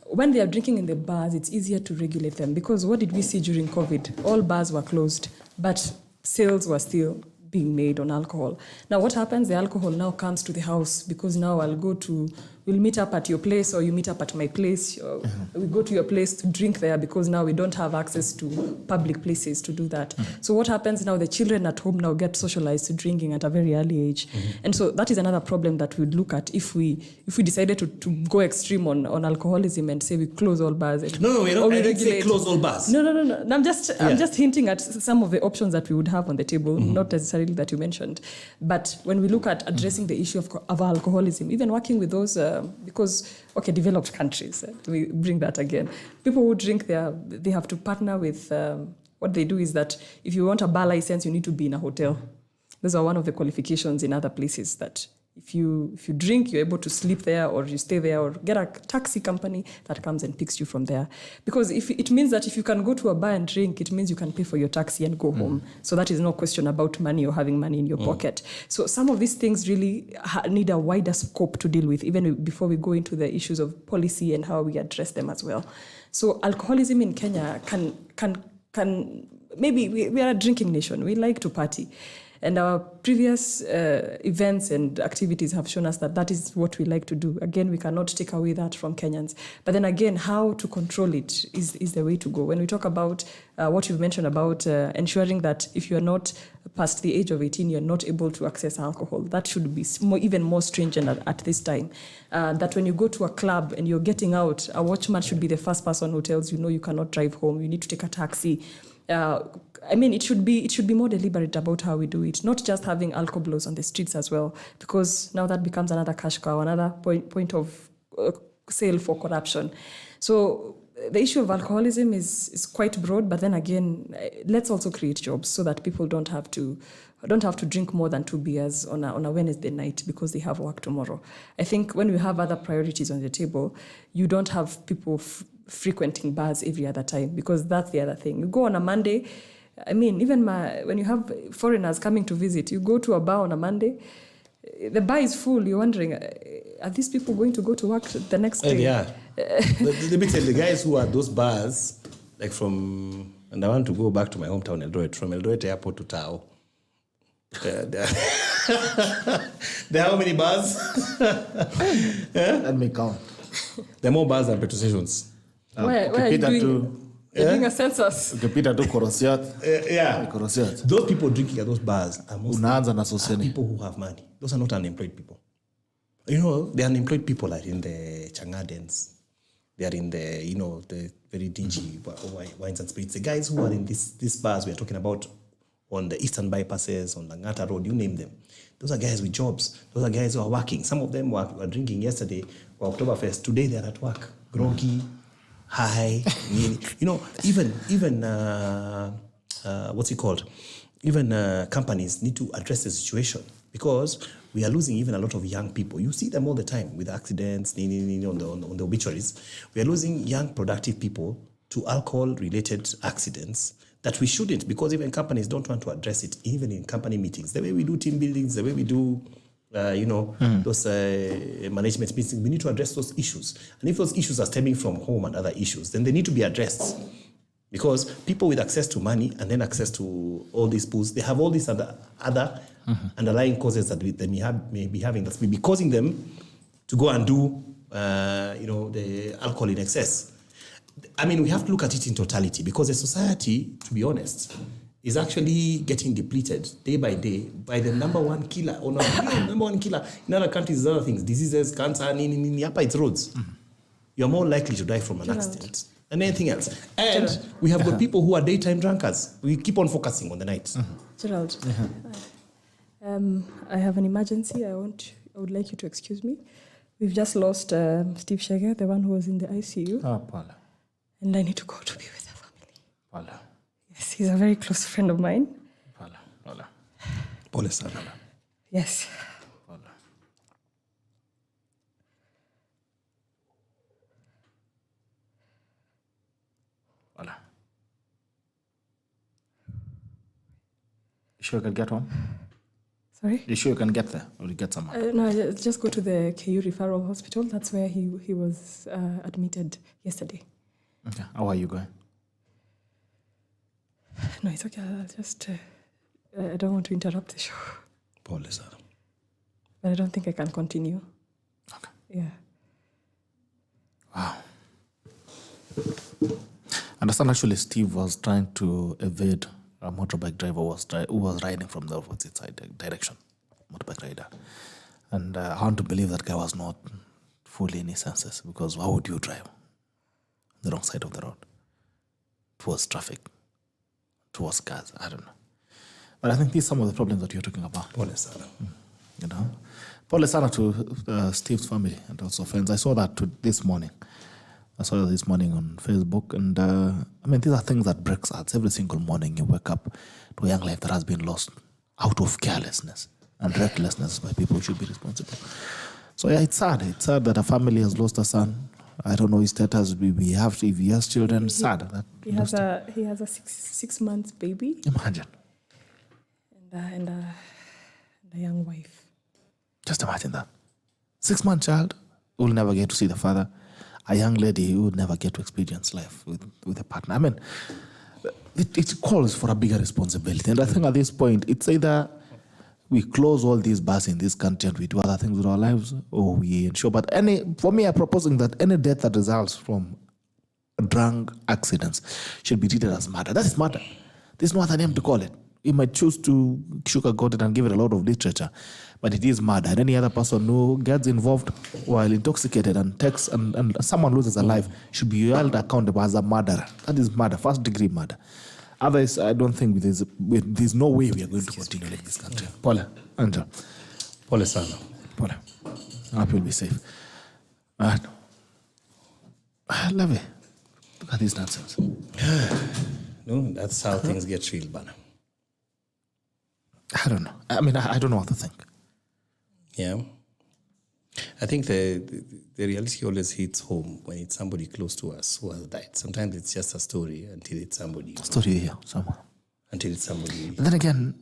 When they are drinking in the bars, it's easier to regulate them, because what did we see during COVID? All bars were closed, but sales were still being made on alcohol. Now what happens? The alcohol now comes to the house, because now we'll meet up at your place, or you meet up at my place. We go to your place to drink there, because now we don't have access to public places to do that. So what happens now? The children at home now get socialized to drinking at a very early age. And so that is another problem that we'd look at if we decided to go extreme on alcoholism and say we close all bars. No, we don't. I didn't say close all bars. No. I'm just hinting at some of the options that we would have on the table, not necessarily that you mentioned. But when we look at addressing the issue of alcoholism, even working with those, because, developed countries, we bring that again. People who drink there, they have to partner with, what they do is that if you want a bar license, you need to be in a hotel. Those are one of the qualifications in other places, that if you drink, you're able to sleep there, or you stay there, or get a taxi company that comes and picks you from there. Because it means that if you can go to a bar and drink, it means you can pay for your taxi and go home. So that is no question about money or having money in your pocket. So some of these things really need a wider scope to deal with, even before we go into the issues of policy and how we address them as well. So alcoholism in Kenya can maybe we are a drinking nation. We like to party. And our previous events and activities have shown us that is what we like to do. Again, we cannot take away that from Kenyans. But then again, how to control it is the way to go. When we talk about what you've mentioned about ensuring that if you're not past the age of 18, you're not able to access alcohol, that should be even more stringent at this time. That when you go to a club and you're getting out, a watchman should be the first person who tells you, no, you cannot drive home, you need to take a taxi. It should be more deliberate about how we do it, not just having alcohols on the streets as well, because now that becomes another cash cow, another point of sale for corruption. So the issue of alcoholism is quite broad, but then again, let's also create jobs so that people don't have to drink more than 2 beers on a Wednesday night because they have work tomorrow. I think when we have other priorities on the table, you don't have people frequenting bars every other time, because that's the other thing. You go on a Monday. I mean, even when you have foreigners coming to visit, you go to a bar on a Monday, the bar is full. You're wondering, are these people going to go to work the next day? Yeah. Let me tell you, the guys who are at those bars, like from, and I want to go back to my hometown, Eldoret, from Eldoret Airport to Tao. There are how many bars? Let me count. There are more bars than petrol stations. Where are you doing a census? Ukipita tu Korosiat. Yeah. Korosiat. Those people drinking at those bars are mostly Unaanza na soseni. people who have money. Those are not unemployed people. You know, the unemployed people are in the Changardens. They are in the, you know, the very dingy wines and spirits. The guys who are in these bars we are talking about on the eastern bypasses, on Langata Road, you name them. Those are guys with jobs. Those are guys who are working. Some of them were drinking yesterday for Oktoberfest. Today they are at work. Groggy, high. You know, even what's it called? Even companies need to address the situation, because we are losing even a lot of young people. You see them all the time with accidents, on the obituaries. We are losing young, productive people to alcohol-related accidents that we shouldn't, because even companies don't want to address it, even in company meetings. The way we do team buildings, the way we do, those management meetings, we need to address those issues. And if those issues are stemming from home and other issues, then they need to be addressed. Because people with access to money and then access to all these pools, they have all these other underlying causes that they may be having, that may be causing them to go and do, the alcohol in excess. I mean, we have to look at it in totality, because the society, to be honest, is actually getting depleted day by day by the number one killer, or number one killer in other countries, other things, diseases, cancer, it's roads. You're more likely to die from an accident than anything else. And we have got people who are daytime drunkards. We keep on focusing on the night. Gerald, I have an emergency. I would like you to excuse me. We've just lost Steve Shege, the one who was in the ICU. Paula. And I need to go to be with the family. Paula. Yes, he's a very close friend of mine. Paula. Pole sana. Yes. Paula. Paula. You sure you can get home? Sorry? You sure you can get there? Or you get someone? No, just go to the KU referral hospital. That's where he was admitted yesterday. Okay. How are you going? No, it's okay. I'll just... I don't want to interrupt the show. Pole sana. But I don't think I can continue. Okay. Yeah. Wow. Understand, actually, Steve was trying to evade a motorbike driver who was riding from the opposite side direction, motorbike rider. And I want to believe that guy was not fully in his senses, because why would you drive on the wrong side of the road towards traffic, towards cars? I don't know. But I think these are some of the problems that you're talking about. Pole sana. Pole sana to Steve's family and also friends. I saw that this morning. I saw this morning on Facebook, and these are things that breaks hearts. Every single morning you wake up to a young life that has been lost out of carelessness and recklessness by people who should be responsible. So yeah, it's sad. It's sad that a family has lost a son. I don't know his status. If he has children, sad. He has a 6 month baby. Imagine. And a young wife. Just imagine that. 6-month child who will never get to see the father. A young lady who would never get to experience life with a partner. I mean, it calls for a bigger responsibility. And I think at this point, it's either we close all these bars in this country and we do other things with our lives, or we ensure. But for me, I'm proposing that any death that results from drunk accidents should be treated as murder. That is murder. There's no other name to call it. You might choose to sugarcoat it and give it a lot of literature, but it is murder. And any other person who gets involved while intoxicated and takes and someone loses a life should be held accountable as a murderer. That is murder, first-degree murder. Otherwise, I don't think there's no way we are going to continue in this country. Paula, Angel. Pole sana. Paula, I hope you'll be safe. All right. Levi, Look at this nonsense. No, that's how things get real, Bana. I don't know. I mean, I don't know what to think. Yeah. I think the reality always hits home when it's somebody close to us who has died. Sometimes it's just a story until it's somebody. Story here, somewhere. Until it's somebody. But then again,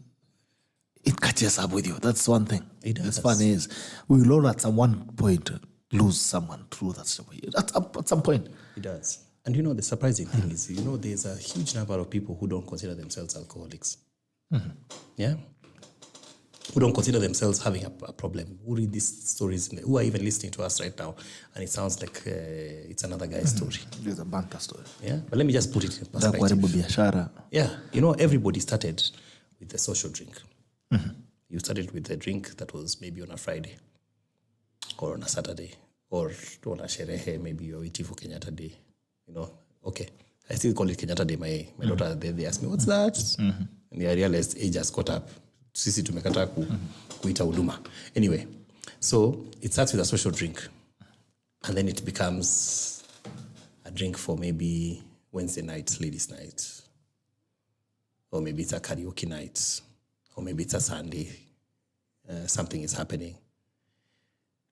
it catches up with you. That's one thing. It does. What's funny is we will all at some one point lose someone through that story. At some point. It does. And you know, the surprising thing is, you know, there's a huge number of people who don't consider themselves alcoholics. Mm-hmm. Yeah? Who don't consider themselves having a problem. Who read these stories, who are even listening to us right now, and it sounds like it's another guy's story. It's a banker story. Yeah? But let me just put it in perspective. Yeah. You know, everybody started with a social drink. Mm-hmm. You started with a drink that was maybe on a Friday or on a Saturday or on a sherehe, maybe you're waiting for Kenyatta Day. You know, okay. I still call it Kenyatta Day. My daughter, they asked me, what's that? Mm-hmm. And I realized age has caught up. Sisi tumekata kuita huduma. Anyway, so it starts with a social drink. And then it becomes a drink for maybe Wednesday night, ladies' night. Or maybe it's a karaoke night. Or maybe it's a Sunday. Something is happening.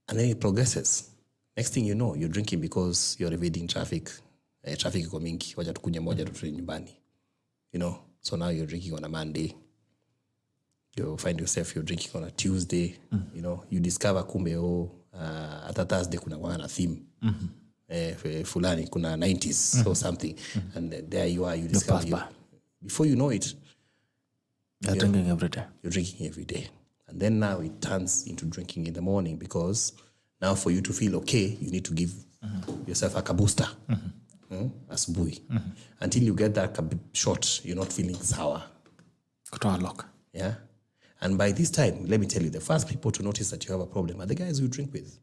And then it progresses. Next thing you know, you're drinking because you're evading traffic. Traffic iko mingi. Wacha tukunye moja tu nyumbani. You know, so now you're drinking on a Monday. You find yourself, you're drinking on a Tuesday. You know, you discover kumbe at a Thursday kuna wana theme. Fulani kuna 90s or something. And there you are, you discover. Before you know it, you're drinking every day. You're drinking every day. And then now it turns into drinking in the morning because now for you to feel okay, you need to give yourself a kabusta. Asubuhi. Until you get that shot, you're not feeling sour. Yeah. And by this time, let me tell you, the first people to notice that you have a problem are the guys you drink with.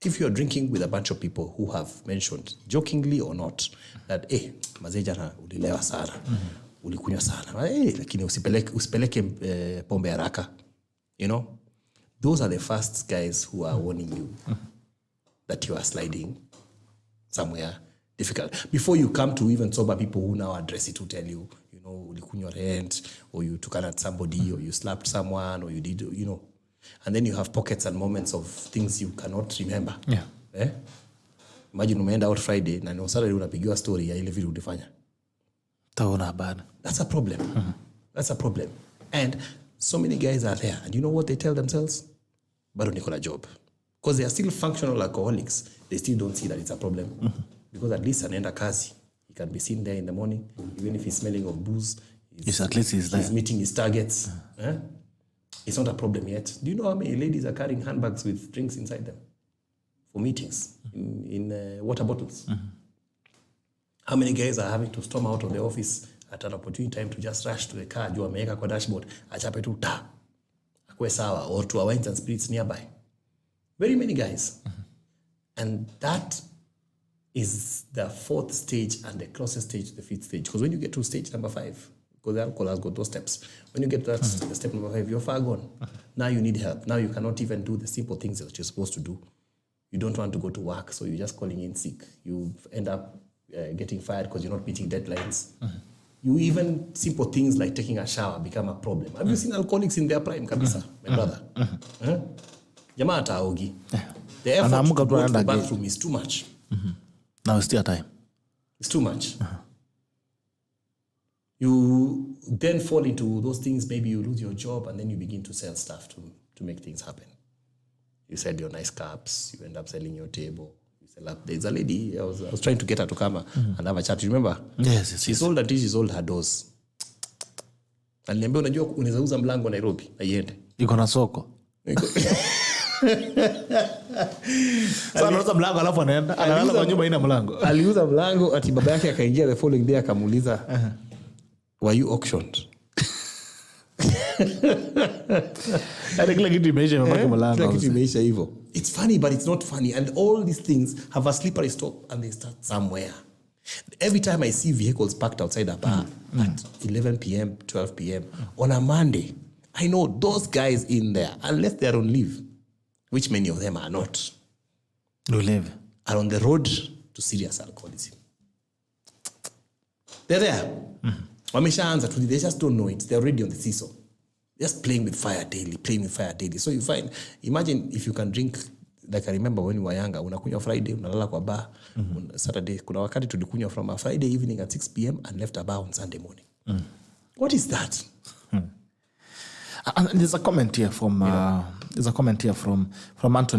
If you're drinking with a bunch of people who have mentioned, jokingly or not, that, mazee jana ulilewa sana, ulikunywa sana, lakini usipeleke pombe haraka. You know? Those are the first guys who are warning you that you are sliding somewhere difficult. Before you come to even sober people who now address it to tell you, you know, ulikunywa rent, or you took at somebody, or you slapped someone, or you did, you know. And then you have pockets and moments of things you cannot remember. Yeah. Imagine umeenda out Friday, na on Saturday unapigiwa story ya ile vitu ulifanya. Taona bad. That's a problem. That's a problem. And so many guys are there. And you know what they tell themselves? Bado niko na job. Because they are still functional alcoholics. They still don't see that it's a problem. Because at least anaenda kazi. He can be seen there in the morning. Even if he's smelling of booze. At least he's there. He's meeting his targets. It's not a problem yet. Do you know how many ladies are carrying handbags with drinks inside them? For meetings. In water bottles. How many guys are having to storm out of the office at an opportune time to just rush to the car, juu ameweka kwa dashboard, achape tu ta, akwe sawa, or to a wines and spirits nearby. Very many guys. And that is the fourth stage and the closest stage to the fifth stage. Because when you get to stage number 5, because the alcohol has got those steps, when you get to that step number 5, you're far gone. Now you need help. Now you cannot even do the simple things that you're supposed to do. You don't want to go to work, so you're just calling in sick. You end up getting fired because you're not meeting deadlines. You even simple things like taking a shower become a problem. Have you seen alcoholics in their prime, kabisa, my brother? Jamaa ataogi. The effort to go to the bathroom is too much. Now it's still time. It's too much. You then fall into those things. Maybe you lose your job and then you begin to sell stuff to make things happen. You sell your nice cups. You end up selling your table. There's a lady, I was trying to get her to come and have a chat. You remember? Yes. She sold until she sold her doors. Aliniambia unajua unaweza uza mlango Nairobi, aiende. Iko na soko. Sasa anauza mlango alafu anaenda. Analala kwa nyumba ina mlango. Aliuza mlango ati baba yake akaingia the following day akamuuliza, were you auctioned? Kila kitu imeisha imebaki mlango. Kila kitu imeisha hivyo. It's funny, but it's not funny. And all these things have a slippery slope and they start somewhere. Every time I see vehicles parked outside a bar at 11 p.m., 12 p.m. on a Monday, I know those guys in there, unless they're on leave, which many of them are not, are on the road to serious alcoholism. They're there. Wameshaanza tu, they just don't know it. They're already on the seesaw. Just playing with fire daily. So you find, imagine if you can drink, like I remember when we were younger, unakunywa Friday, unalala kwa bar, Saturday, kuna wakati tulikunywa from a Friday evening at 6 p.m. and left a bar on Sunday morning. What is that? And there's a comment here from Anthony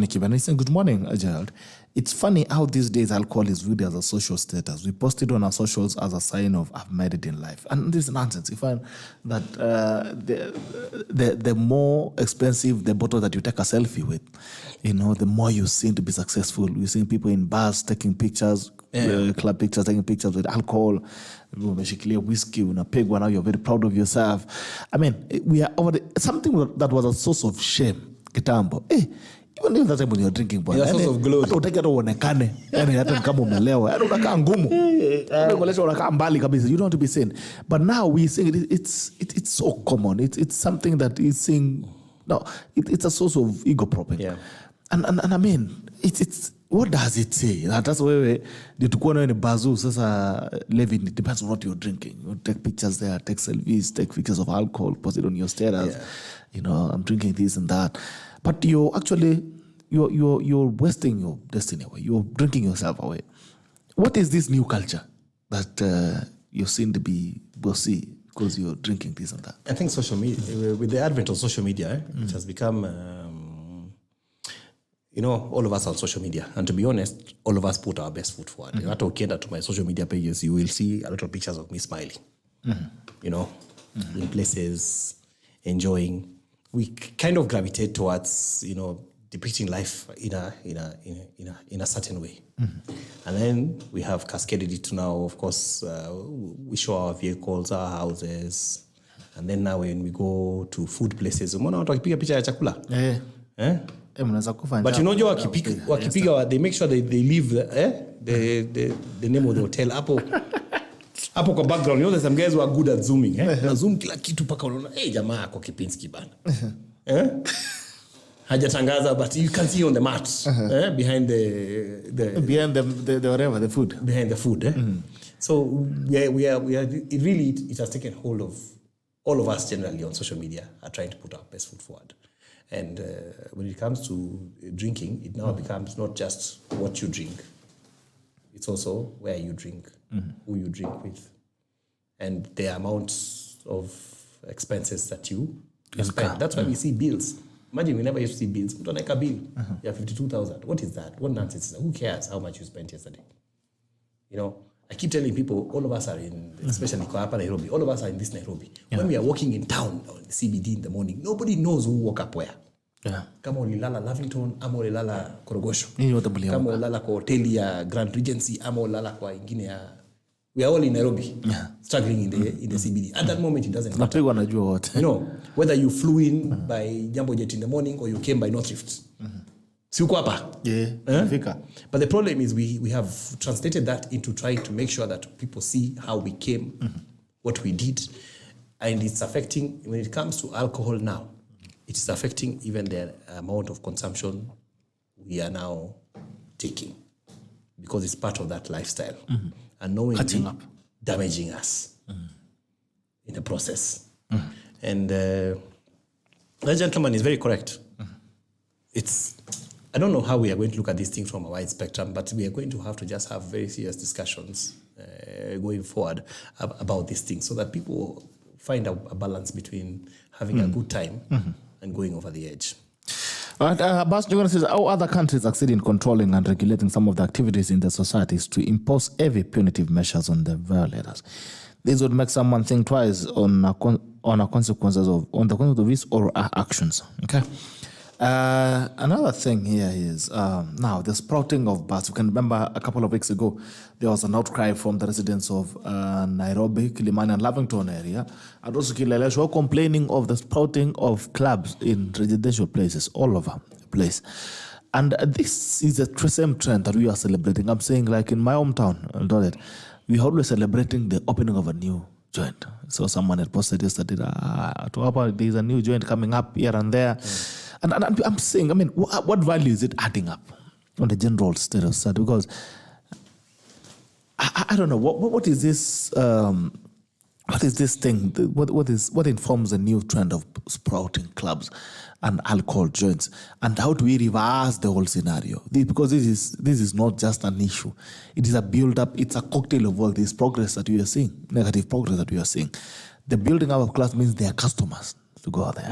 Kiban. He's saying, "Good morning, Gerald. It's funny how these days alcohol is viewed as a social status. We post it on our socials as a sign of I've made it in life." And this is nonsense. You find that the more expensive the bottle that you take a selfie with, the more you seem to be successful. We're seeing people in bars taking pictures, club pictures, taking pictures with alcohol. Umeshikilia whiskey, unapigwa, now you're very proud of yourself. I mean, we are over something that was a source of shame. Kitambo. Even if that time when you're drinking, boy, a source of glory. Hata utake hata uonekane. Hata kama umelewa, hata unakaa ngumu. Unakaa mbali kabisa. You don't want to be seen. But now we sing it's so common. It's something that is saying no, it's a source of ego propping. Yeah. And I mean, it's what does it say? That's wewe ndio tukua nayo ni bazoo sasa Levi, it depends on what you're drinking. You take pictures there, take selfies, take pictures of alcohol, post it on your status. Yeah. I'm drinking this and that. But you're actually you're wasting your destiny away. You're drinking yourself away. What is this new culture that you seem to be bossy because you're drinking this and that? I think social media, with the advent of social media, it has become, all of us are on social media. And to be honest, all of us put our best foot forward. Hata ukienda to my social media pages, you will see a lot of pictures of me smiling. In places, enjoying. We kind of gravitate towards, depicting life in a certain way. And then we have cascaded it to now, of course, we show our vehicles, our houses. And then now when we go to food places, umeona watu wakipiga picha ya chakula? Mnaweza kufa But wakipiga, they make sure they leave the name of the hotel hapo kwa background. There's some guys who are good at zooming. Na zoom kila kitu paka unaona, jamaa kwa Kipinski bana. Hajatangaza, but you can see on the mat behind behind the whatever, the food. Behind the food. So we are it has taken hold of all of us generally on social media are trying to put our best foot forward. And when it comes to drinking, it now becomes not just what you drink. It's also where you drink, who you drink with, and the amount of expenses that you spend. That's why we see bills. Imagine we never used to see bills. Put on a bill. You have 52,000. What is that? What nonsense is that? Who cares how much you spent yesterday? I keep telling people, all of us are in, especially Hapa Nairobi, all of us are in this Nairobi. Yeah. When we are walking in town, or in the CBD in the morning, nobody knows who woke up where. Yeah. Kama ulilala Lavington, ama ulilala Korogosho. Kama ulilala kwa hoteli ya Grand Regency, ama ulilala kwa ingine ya... We are all in Nairobi, struggling in the CBD. At that moment, it doesn't matter. Whether you flew in by Jambo Jet in the morning or you came by Northrift. Si uko hapa? But the problem is we have translated that into trying to make sure that people see how we came, what we did, and it's affecting, when it comes to alcohol now, it is affecting even the amount of consumption we are now taking, because it's part of that lifestyle. And knowingly damaging us in the process. And that gentleman is very correct. I don't know how we are going to look at this thing from a wide spectrum, but we are going to have to just have very serious discussions going forward about these things so that people find a balance between having a good time and going over the edge. Bas Jogana says, how other countries succeed in controlling and regulating some of the activities in the societies to impose heavy punitive measures on the violators. This would make someone think twice on the consequences of this or actions. Okay. Another thing here is now the sprouting of bars. You can remember a couple of weeks ago there was an outcry from the residents of Nairobi, Kilimani, and Lavington area, and also Kileleshwa, were complaining of the sprouting of clubs in residential places all over the place. And this is the same trend that we are celebrating. I'm saying, like in my hometown, Eldoret, we are always celebrating the opening of a new joint. So someone had posted yesterday, there's a new joint coming up here and there. And I'm saying, I mean, what value is it adding up on the general status? Because I don't know what is this. What is this thing? What informs the new trend of sprouting clubs and alcohol joints? And how do we reverse the whole scenario? Because this is not just an issue. It is a build-up. It's a cocktail of all this progress that we are seeing, negative progress that we are seeing. The building up of clubs means they are customers to go out there.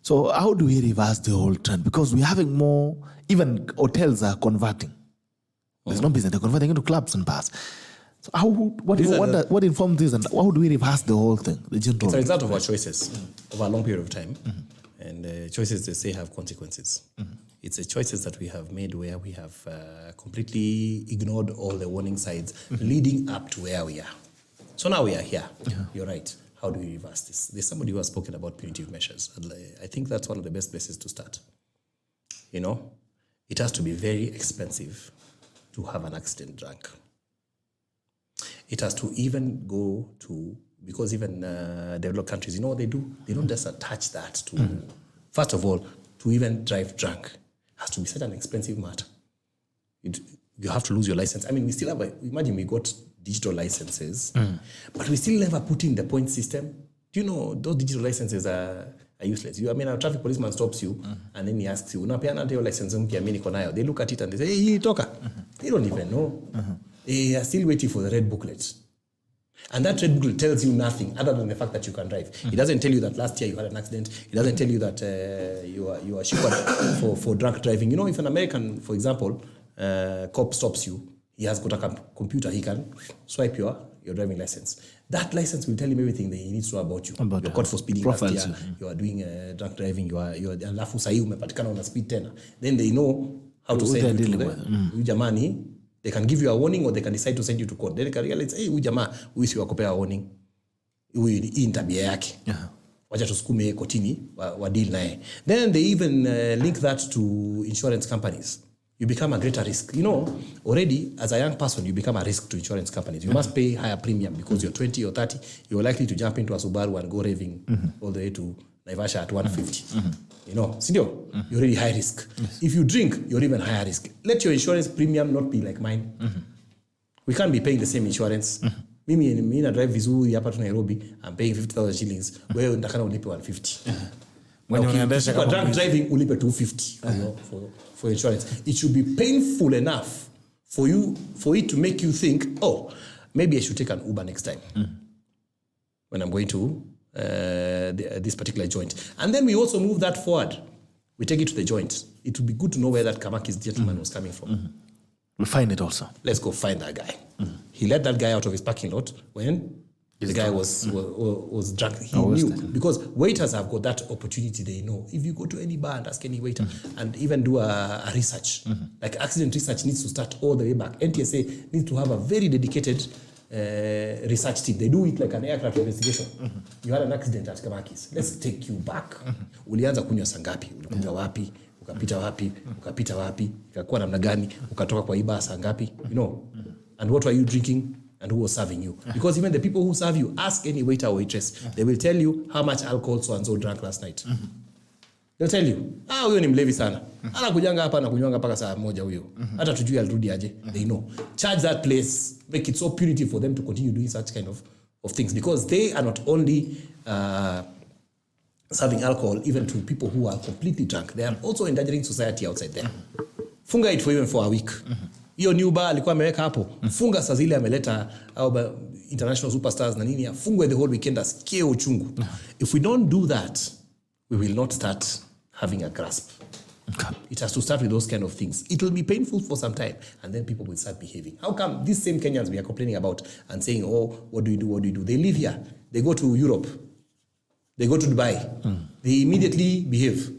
So how do we reverse the whole trend? Because we're having more, even hotels are converting. There's no business. They're converting into clubs and bars. So what informs this, and how do we reverse the whole thing? It's a result of our choices over a long period of time. And choices, they say, have consequences. It's the choices that we have made where we have completely ignored all the warning signs leading up to where we are. So now we are here. You're right. How do we reverse this? There's somebody who has spoken about punitive measures. I think that's one of the best places to start. You know, it has to be very expensive to have an accident drunk. It has to even go to, because even developed countries, you know what they do? They don't just attach that to, first of all, to even drive drunk. It has to be such an expensive matter. You have to lose your license. I mean, we still have, imagine we got digital licenses, but we still never put in the point system. Do you know those digital licenses are useless? I mean, a traffic policeman stops you and then he asks you, unapeana your license mpya mimi niko nayo. They look at it and they say, hey, toka. They don't even know. They are still waiting for the red booklet. And that red booklet tells you nothing other than the fact that you can drive. It doesn't tell you that last year you had an accident. It doesn't tell you that you are shipped for drunk driving. You know, if an American, for example, cop stops you, he has got a computer, he can swipe your driving license. That license will tell him everything that he needs to know about you. You're caught for speeding last year, you are doing drunk driving, you are alafu sahi umepatikana on a speed tena. Then they know how to send you to the jamani. They can give you a warning or they can decide to send you to court. Then they can realize, hey, huyu jamaa huyu si wakopea warning. Huyu hii tabia yake. Wacha tusukume kotini wa deal naye. Then they even link that to insurance companies. You become a greater risk. You know, already as a young person, you become a risk to insurance companies. You must pay higher premium because you're 20 or 30. You're likely to jump into a Subaru and go raving all the way to Naivasha at 150. You know, sindio, you're already high risk. If you drink, you're even higher risk. Let your insurance premium not be like mine. We can't be paying the same insurance. Mimi na drive vizuri hapa to Nairobi, I'm paying 50,000 shillings. Wewe unataka ulipe 150. When you're drunk driving, ulipe 250 for insurance. It should be painful enough for it to make you think, oh, maybe I should take an Uber next time when I'm going to this particular joint. And then we also move that forward. We take it to the joint. It would be good to know where that Kamaki's gentleman was coming from. We find it also. Let's go find that guy. He let that guy out of his parking lot when the guy was drunk. He knew. Because waiters have got that opportunity. They know. If you go to any bar and ask any waiter and even do a research, like accident research needs to start all the way back. NTSA needs to have a very dedicated research team. They do it like an aircraft investigation. You had an accident at Kamaki's. Let's take you back. Ulianza kunywa sangapi? Ulikunywa wapi? Ukapita wapi? Ukapita wapi? Ikakuwa namna gani? Ukatoka kwa iba sangapi? You know. And what were you drinking? And who was serving you? Because even the people who serve you, ask any waiter or waitress. They will tell you how much alcohol so and so drank last night. They'll tell you, huyo ni mlevi sana. Anakujanga hapa na kunywanga paka saa moja huyo. Hata tujui alirudi aje. They know. Charge that place. Make it so punitive for them to continue doing such kind of things. Because they are not only serving alcohol even to people who are completely drunk. They are also endangering society outside there. Funga it for even for a week. Hiyo new bar alikuwa ameweka hapo. Funga saa zile ameleta international superstars na nini. Fungwe the whole weekend asikie uchungu. If we don't do that, we will not start having a grasp. Okay. It has to start with those kind of things. It will be painful for some time, and then people will start behaving. How come these same Kenyans we are complaining about and saying, oh, what do you do, what do you do? They live here. They go to Europe. They go to Dubai. They immediately behave.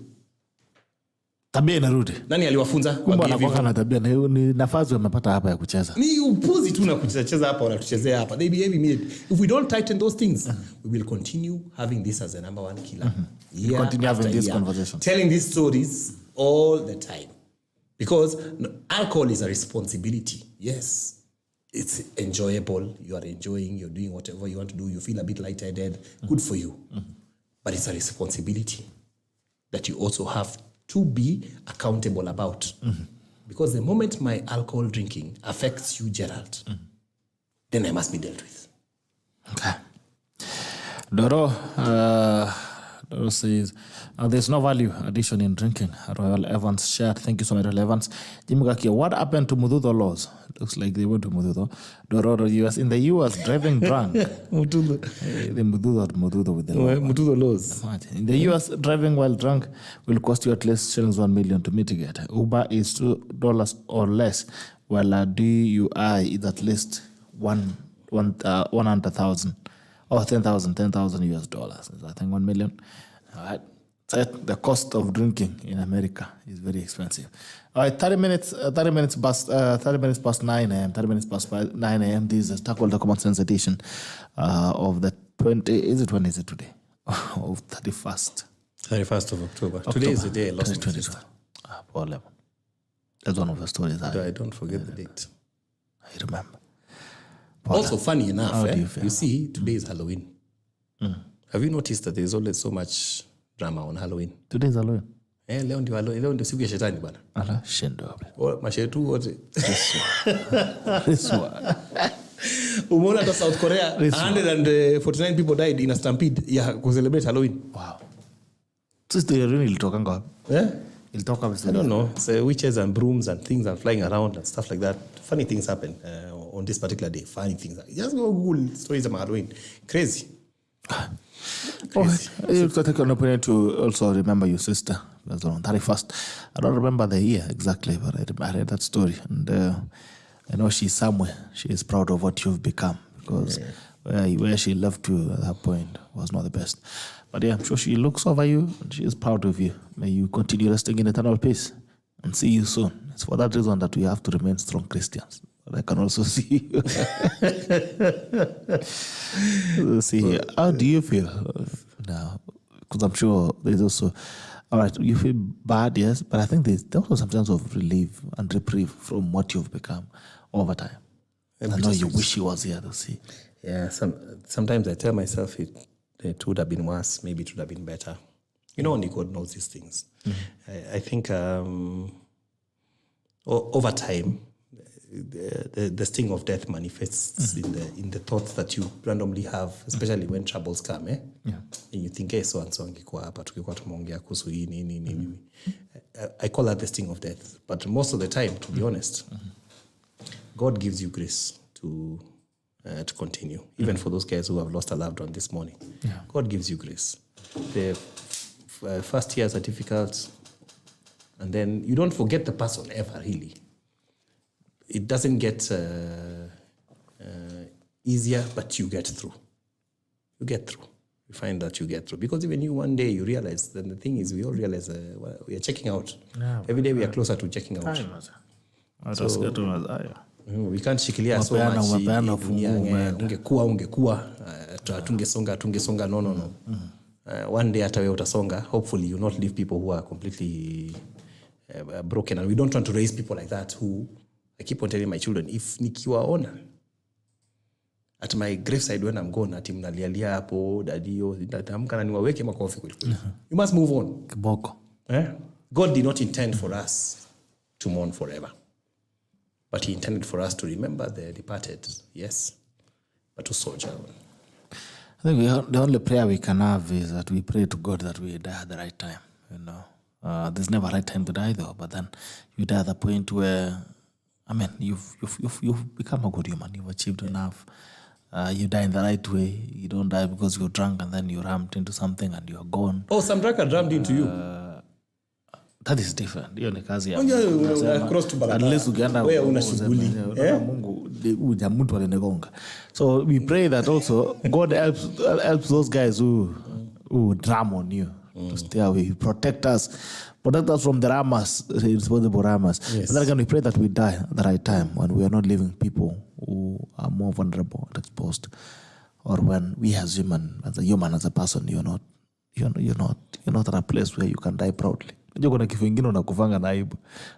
Tabia inarudi. Nani aliwafunza? Kumbe anakuwa na tabia ni nafasi wamepata hapa ya kucheza. Ni upuzi tu na kucheza hapa wanatuchezea hapa. They behave immediately. If we don't tighten those things, we will continue having this as the number one killer. We continue having this conversation. Telling these stories all the time. Because alcohol is a responsibility. Yes. It's enjoyable. You are enjoying. You're doing whatever you want to do. You feel a bit lightheaded. Good for you. But it's a responsibility that you also have to be accountable about. Because the moment my alcohol drinking affects you, Gerald, then I must be dealt with. Okay. Doro says, there's no value addition in drinking. Royal Evans shared. Thank you so much, Royal Evans. Jimmy Gakia, what happened to Mudutho laws? Looks like they went to Mudutho. Doro, in the US, driving drunk. Mudutho. The Mudutho with the law. Mudutho laws. In the US, driving while drunk will cost you at least shillings 1 million to mitigate. Uber is $2 or less, while a DUI is at least 100,000. Oh, 10,000 US dollars. I think 1 million. All right. So the cost of drinking in America is very expensive. All right, 30 minutes past 9 a.m. 30 minutes past 9 a.m. This is Tackle the Common Sense edition of the 20. Is it when is it today? Of 31st. 31st of October. Today is the day I lost my sister. Poor Lemon. That's one of the stories. I don't forget the date. I remember. Also, funny enough, you see, today is Halloween. Have you noticed that there's always so much drama on Halloween? Today is Halloween. Leo ndio siku ya shetani bana. Ala, shendo. Mashetu wote. This one. Umeona hata South Korea 149 people died in a stampede ya celebrate Halloween. Wow. Sister really ilitoka ngapi? Ilitoka I don't know. So witches and brooms and things and flying around and stuff like that. Funny things happen on this particular day. Funny things. Just go Google stories about Halloween. Crazy. You take an opportunity to also remember your sister. That's on 31st. I don't remember the year exactly, but I read that story. And I know she's somewhere. She is proud of what you've become. Because where she left you at that point was not the best. But yeah, I'm sure she looks over you and she is proud of you. May you continue resting in eternal peace and see you soon. It's for that reason that we have to remain strong Christians. But I can also see you. See, how do you feel now? Because I'm sure there's also, all right, you feel bad, yes, but I think there's also some sense of relief and reprieve from what you've become over time. I know you wish you was here to see. Yeah, sometimes I tell myself it would have been worse. Maybe it would have been better. You know, only God knows these things. Mm-hmm. I think over time, the sting of death manifests in the thoughts that you randomly have, especially when troubles come. Yeah. And you think, so and so angekuwa hapa tukikuwa tumeongea kuhusu hii nini. I call that the sting of death. But most of the time, to be honest, God gives you grace to continue. Even for those guys who have lost a loved one this morning. Yeah. God gives you grace. The first years are difficult. And then you don't forget the person ever, really. It doesn't get easier, but you get through. You get through. You find that you get through. Because even you, one day, you realize, then the thing is, we all realize we are checking out. Yeah, every day we are closer to checking out. We can't shikilia so much. Ungekuwa. Tungesonga. No. One day hata wewe utasonga. Hopefully you not leave people who are completely broken. And we don't want to raise people like that who, I keep on telling my children, if nikiwaona at my graveside when I'm gone, ati mnalialia hapo dadio, nitaamka na niwaweke makofi kweli. You must move on. Kiboko. God did not intend for us to mourn forever. But he intended for us to remember the departed, yes, but to soldier on. I think the only prayer we can have is that we pray to God that we die at the right time. You know, there's never a right time to die though. But then you die at the point where, I mean, you've become a good human. You've achieved enough. You die in the right way. You don't die because you're drunk and then you rammed into something and you're gone. Oh, some drunkard rammed into you. That is different. Hiyo ni kazi ya unless ukienda wewe una shughuli Mungu uja mtu alinegonga. So we pray that also God helps those guys who drum on you to stay away, protect us from the ramas, responsible ramas. Yes. And then again we pray that we die at the right time when we are not leaving people who are more vulnerable and exposed, or when we as a person, you're not at a place where you can die proudly. Unajua kuna kifo kingine unakufanga na aibu.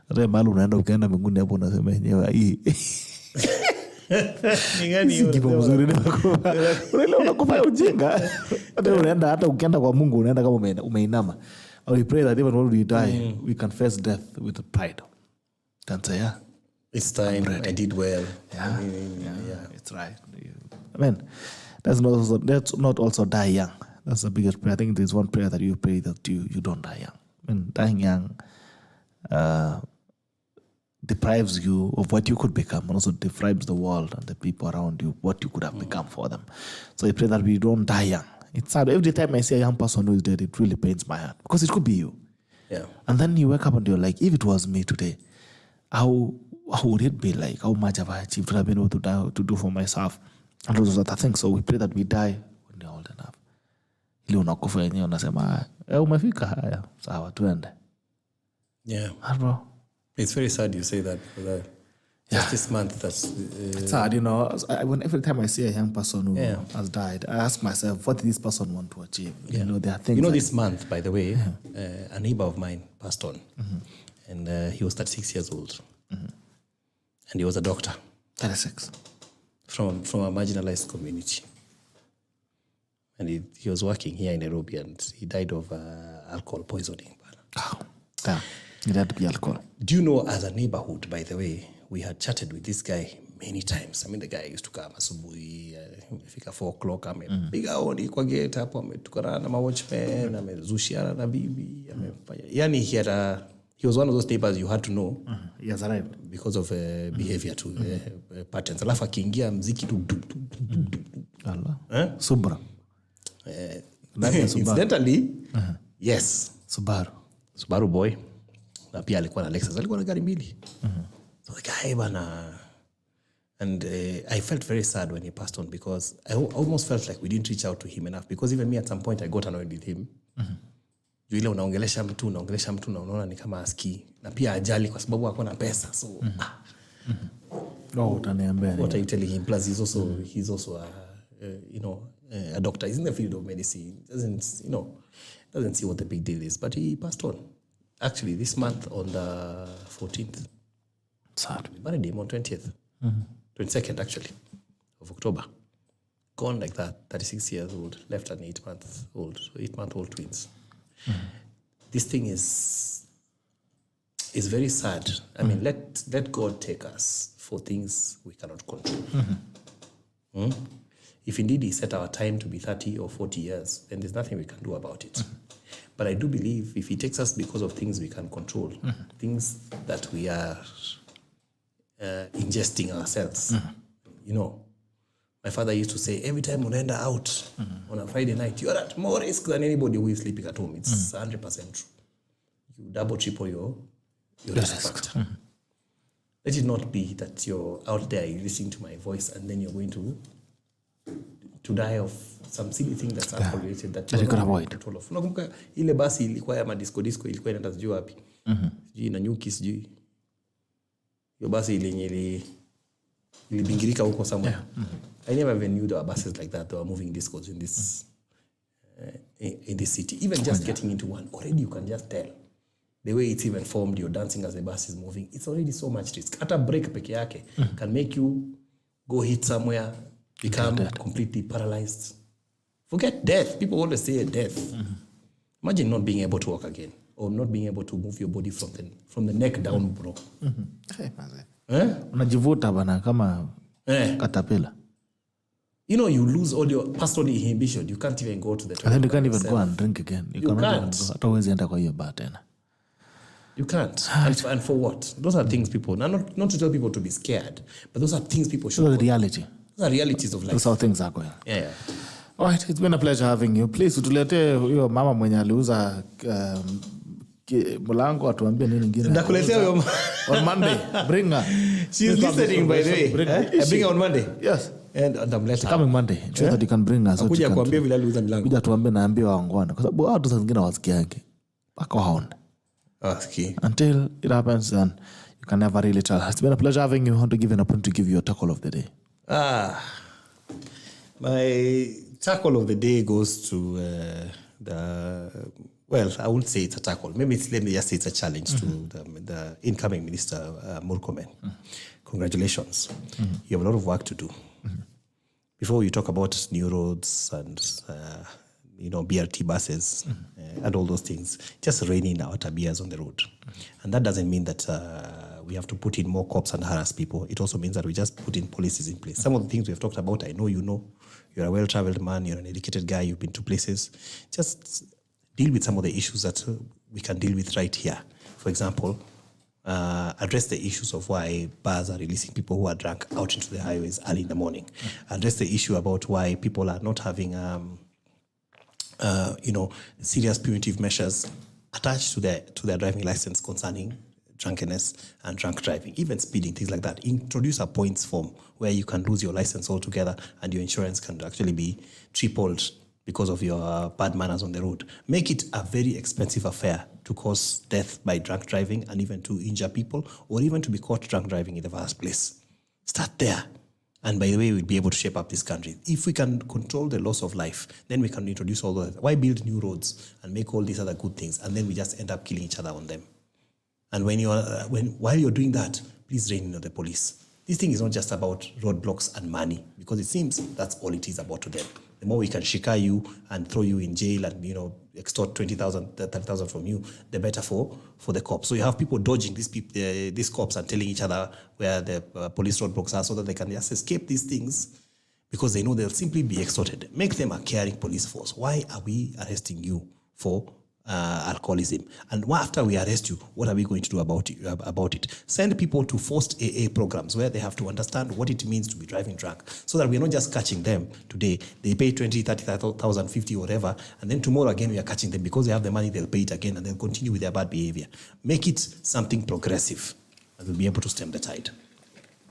Hata mahali unaenda ukienda mbinguni hapo unasema yenyewe hii. Ni gani hiyo? Kifo mzuri ni kufa. Unakufa ujinga. Hata unaenda hata ukienda kwa Mungu unaenda kama umeinama. We pray that even when we die we can face death with pride. Can say It's time. I did well. Yeah, I mean, yeah, it's right. I mean, let's not also die young. That's the biggest prayer. I think there's one prayer that you pray that you don't die young. I mean, dying young deprives you of what you could become, and also deprives the world and the people around you what you could have become for them. So I pray that we don't die young. It's sad. Every time I see a young person who is dead, it really pains my heart because it could be you. Yeah. And then you wake up and you're like, if it was me today, how would it be like? How much have I achieved? What have I been able to do for myself? And those other things. So we pray that we die when we're old enough. Ili unakufa yenyewe unasema, umefika haya, sawa tuende. Yeah. Bro. It's very sad you say that because just this month that's it's sad, you know. Every time I see a young person who has died, I ask myself, what did this person want to achieve? You know, there are things. You know, this month, by the way, a neighbor of mine passed on, and he was 36 years old, and he was a doctor. 36. From a marginalized community, and he was working here in Nairobi, and he died of alcohol poisoning. Oh, damn. It had to be alcohol. Do you know, as a neighborhood, by the way, we had chatted with this guy many times. I mean, the guy used to come asubuhi, fika 4 o'clock, amepiga hodi kwa gate hapo, ametukana na watchmen, amezushiana na bibi, amefanya. Yani he was one of those neighbors you had to know. He has arrived. Because of behavior to patterns. Alafu akiingia mziki tu. Allah. Subra. Incidentally, yes. Subaru boy. Na pia alikuwa na Lexus. Alikuwa na gari mbili. So the guy bana. And I felt very sad when he passed on because I almost felt like we didn't reach out to him enough. Because even me at some point I got annoyed with him. Juu ile unaongelesha mtu na unaona ni kama aski. Na pia ajali kwa sababu hako na pesa. So, utaniambia. What are you telling him? Plus he's also a doctor. He's in the field of medicine. Doesn't see what the big deal is. But he passed on. Actually, this month on the 14th. Sad. We buried him on 20th. 22nd, actually, of October. Gone like that, 36 years old, left an 8-month-old twins. This thing is very sad. I mean, let God take us for things we cannot control. If indeed he set our time to be 30 or 40 years, then there's nothing we can do about it. But I do believe if he takes us because of things we can control, things that we are ingesting ourselves, you know. My father used to say, every time unaenda out on a Friday night, you're at more risk than anybody who is sleeping at home. It's 100% true. You double, triple your risk factor. Let it not be that you're out there, you're listening to my voice, and then you're going to die of some silly thing that's unrelated that you can avoid. Unakumbuka ile basi ilikuwa ya disco ilikuwa inaenda sijui wapi. Sijui na nyuki sijui. Hiyo basi ilibingirika huko somewhere. I never even knew there were buses like that. There were moving discos in this city. Even just getting into one, already you can just tell. The way it's even formed, you're dancing as the bus is moving. It's already so much risk. At a break peke yake can make you go hit somewhere, become completely paralyzed. Forget death. People always say death. Imagine not being able to walk again or not being able to move your body from the neck down, bro. Unajivuta bana kama katapila. You know, you lose all your personal inhibition. You can't even go to the toilet. And then you can't even go and drink again. You can't. Hata huwezi enda kwa hiyo bar tena. You can't. And for what? Those are things people, not to tell people to be scared, but those are things people should. Those are the reality. Those are realities of life. That's how things are going. Yeah. All right, it's been a pleasure having you. Please utulete huyo mama mwenye aliuza mlango atuambie nini nyingine. Ndakuletea huyo on Monday. Bring her. She's listening, by the way. I bring her on Monday. Yes. And I'm let her. Coming Monday. Sure that you can bring her. So kuja kuambia vile aliuza mlango. Kuja tuambie naambia waongwana kwa sababu watu zingine wasikiange. Paka haone. Okay. Until it happens, then you can never really tell. It's been a pleasure having you. I want to give you an opportunity to give you a tackle of the day. My tackle of the day goes to well, I wouldn't say it's a tackle. Maybe let me just say it's a challenge to the incoming minister, Murkomen. Congratulations. You have a lot of work to do. Before you talk about new roads and BRT buses and all those things, just reining our tabias on the road. And that doesn't mean that we have to put in more cops and harass people. It also means that we just put in policies in place. Some of the things we have talked about, I know you're a well-traveled man, you're an educated guy, you've been to places. Just deal with some of the issues that we can deal with right here. For example, address the issues of why bars are releasing people who are drunk out into the highways early in the morning. Address the issue about why people are not having, serious punitive measures attached to their driving license concerning drunkenness and drunk driving, even speeding, things like that. Introduce a points form where you can lose your license altogether and your insurance can actually be tripled because of your bad manners on the road. Make it a very expensive affair to cause death by drunk driving and even to injure people or even to be caught drunk driving in the first place. Start there. And by the way, we'll be able to shape up this country. If we can control the loss of life, then we can introduce all those. Why build new roads and make all these other good things and then we just end up killing each other on them? And while you're doing that, please rein in the police. This thing is not just about roadblocks and money, because it seems that's all it is about to them. The more we can shika you and throw you in jail and extort 20,000, 30,000 from you, the better for the cops. So you have people dodging these cops and telling each other where the police roadblocks are so that they can just escape these things because they know they'll simply be extorted. Make them a caring police force. Why are we arresting you for alcoholism? And after we arrest you, what are we going to do about it? Send people to forced AA programs where they have to understand what it means to be driving drunk, so that we're not just catching them today. They pay 20, 30,000, 50, whatever, and then tomorrow again we are catching them because they have the money, they'll pay it again and they'll continue with their bad behavior. Make it something progressive and we'll be able to stem the tide.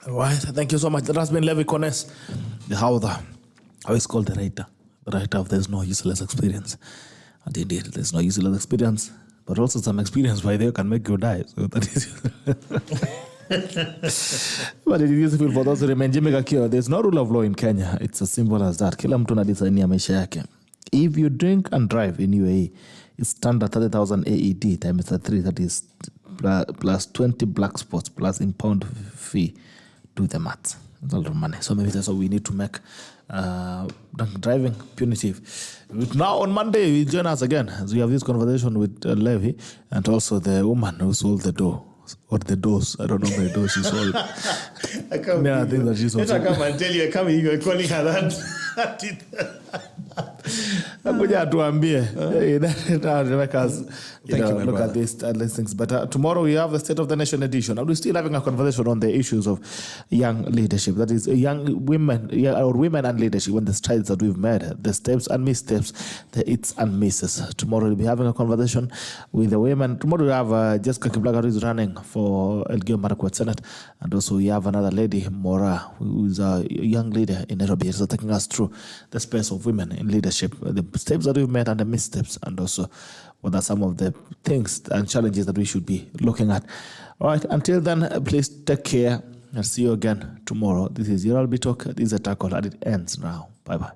All right, thank you so much. That has been LEVI KONES, how is called the writer of There's No Useless Experience. And indeed, there's no useless experience, but also some experience by there can make you die. So that is but it is useful for those who remain. Jimmy Gakio, there's no rule of law in Kenya. It's as simple as that. Kila mtu anadisainia maisha yake. If you drink and drive in UAE, it's standard 30,000 AED times 3, that is plus 20 black spots plus impound fee. Do the math. It's a lot of money. So maybe that's what we need to make driving punitive. Now on Monday, you join us again as we have this conversation with Levi and also the woman who sold the door. Or the doors. I don't know the door she sold. I can't think that she sold. Let her come and tell you, I come you're calling her that. Akuja atuambie. Make us look at these things. But tomorrow we have the State of the Nation edition. And we're still having a conversation on the issues of young leadership. That is young women, or women and leadership, and the strides that we've made, the steps and missteps, the its and misses. Tomorrow we'll be having a conversation with the women. Tomorrow we have Jessica Kiblaga, who is running for Elgeyo Marakwet Senate. And also we have another lady, Mora, who is a young leader in Nairobi. So taking us through the space of women in leadership, the steps that we've made and the missteps, and also what are some of the things and challenges that we should be looking at. All right, until then, please take care and see you again tomorrow. This is your LB Talk. This is a tackle and it ends now. Bye-bye.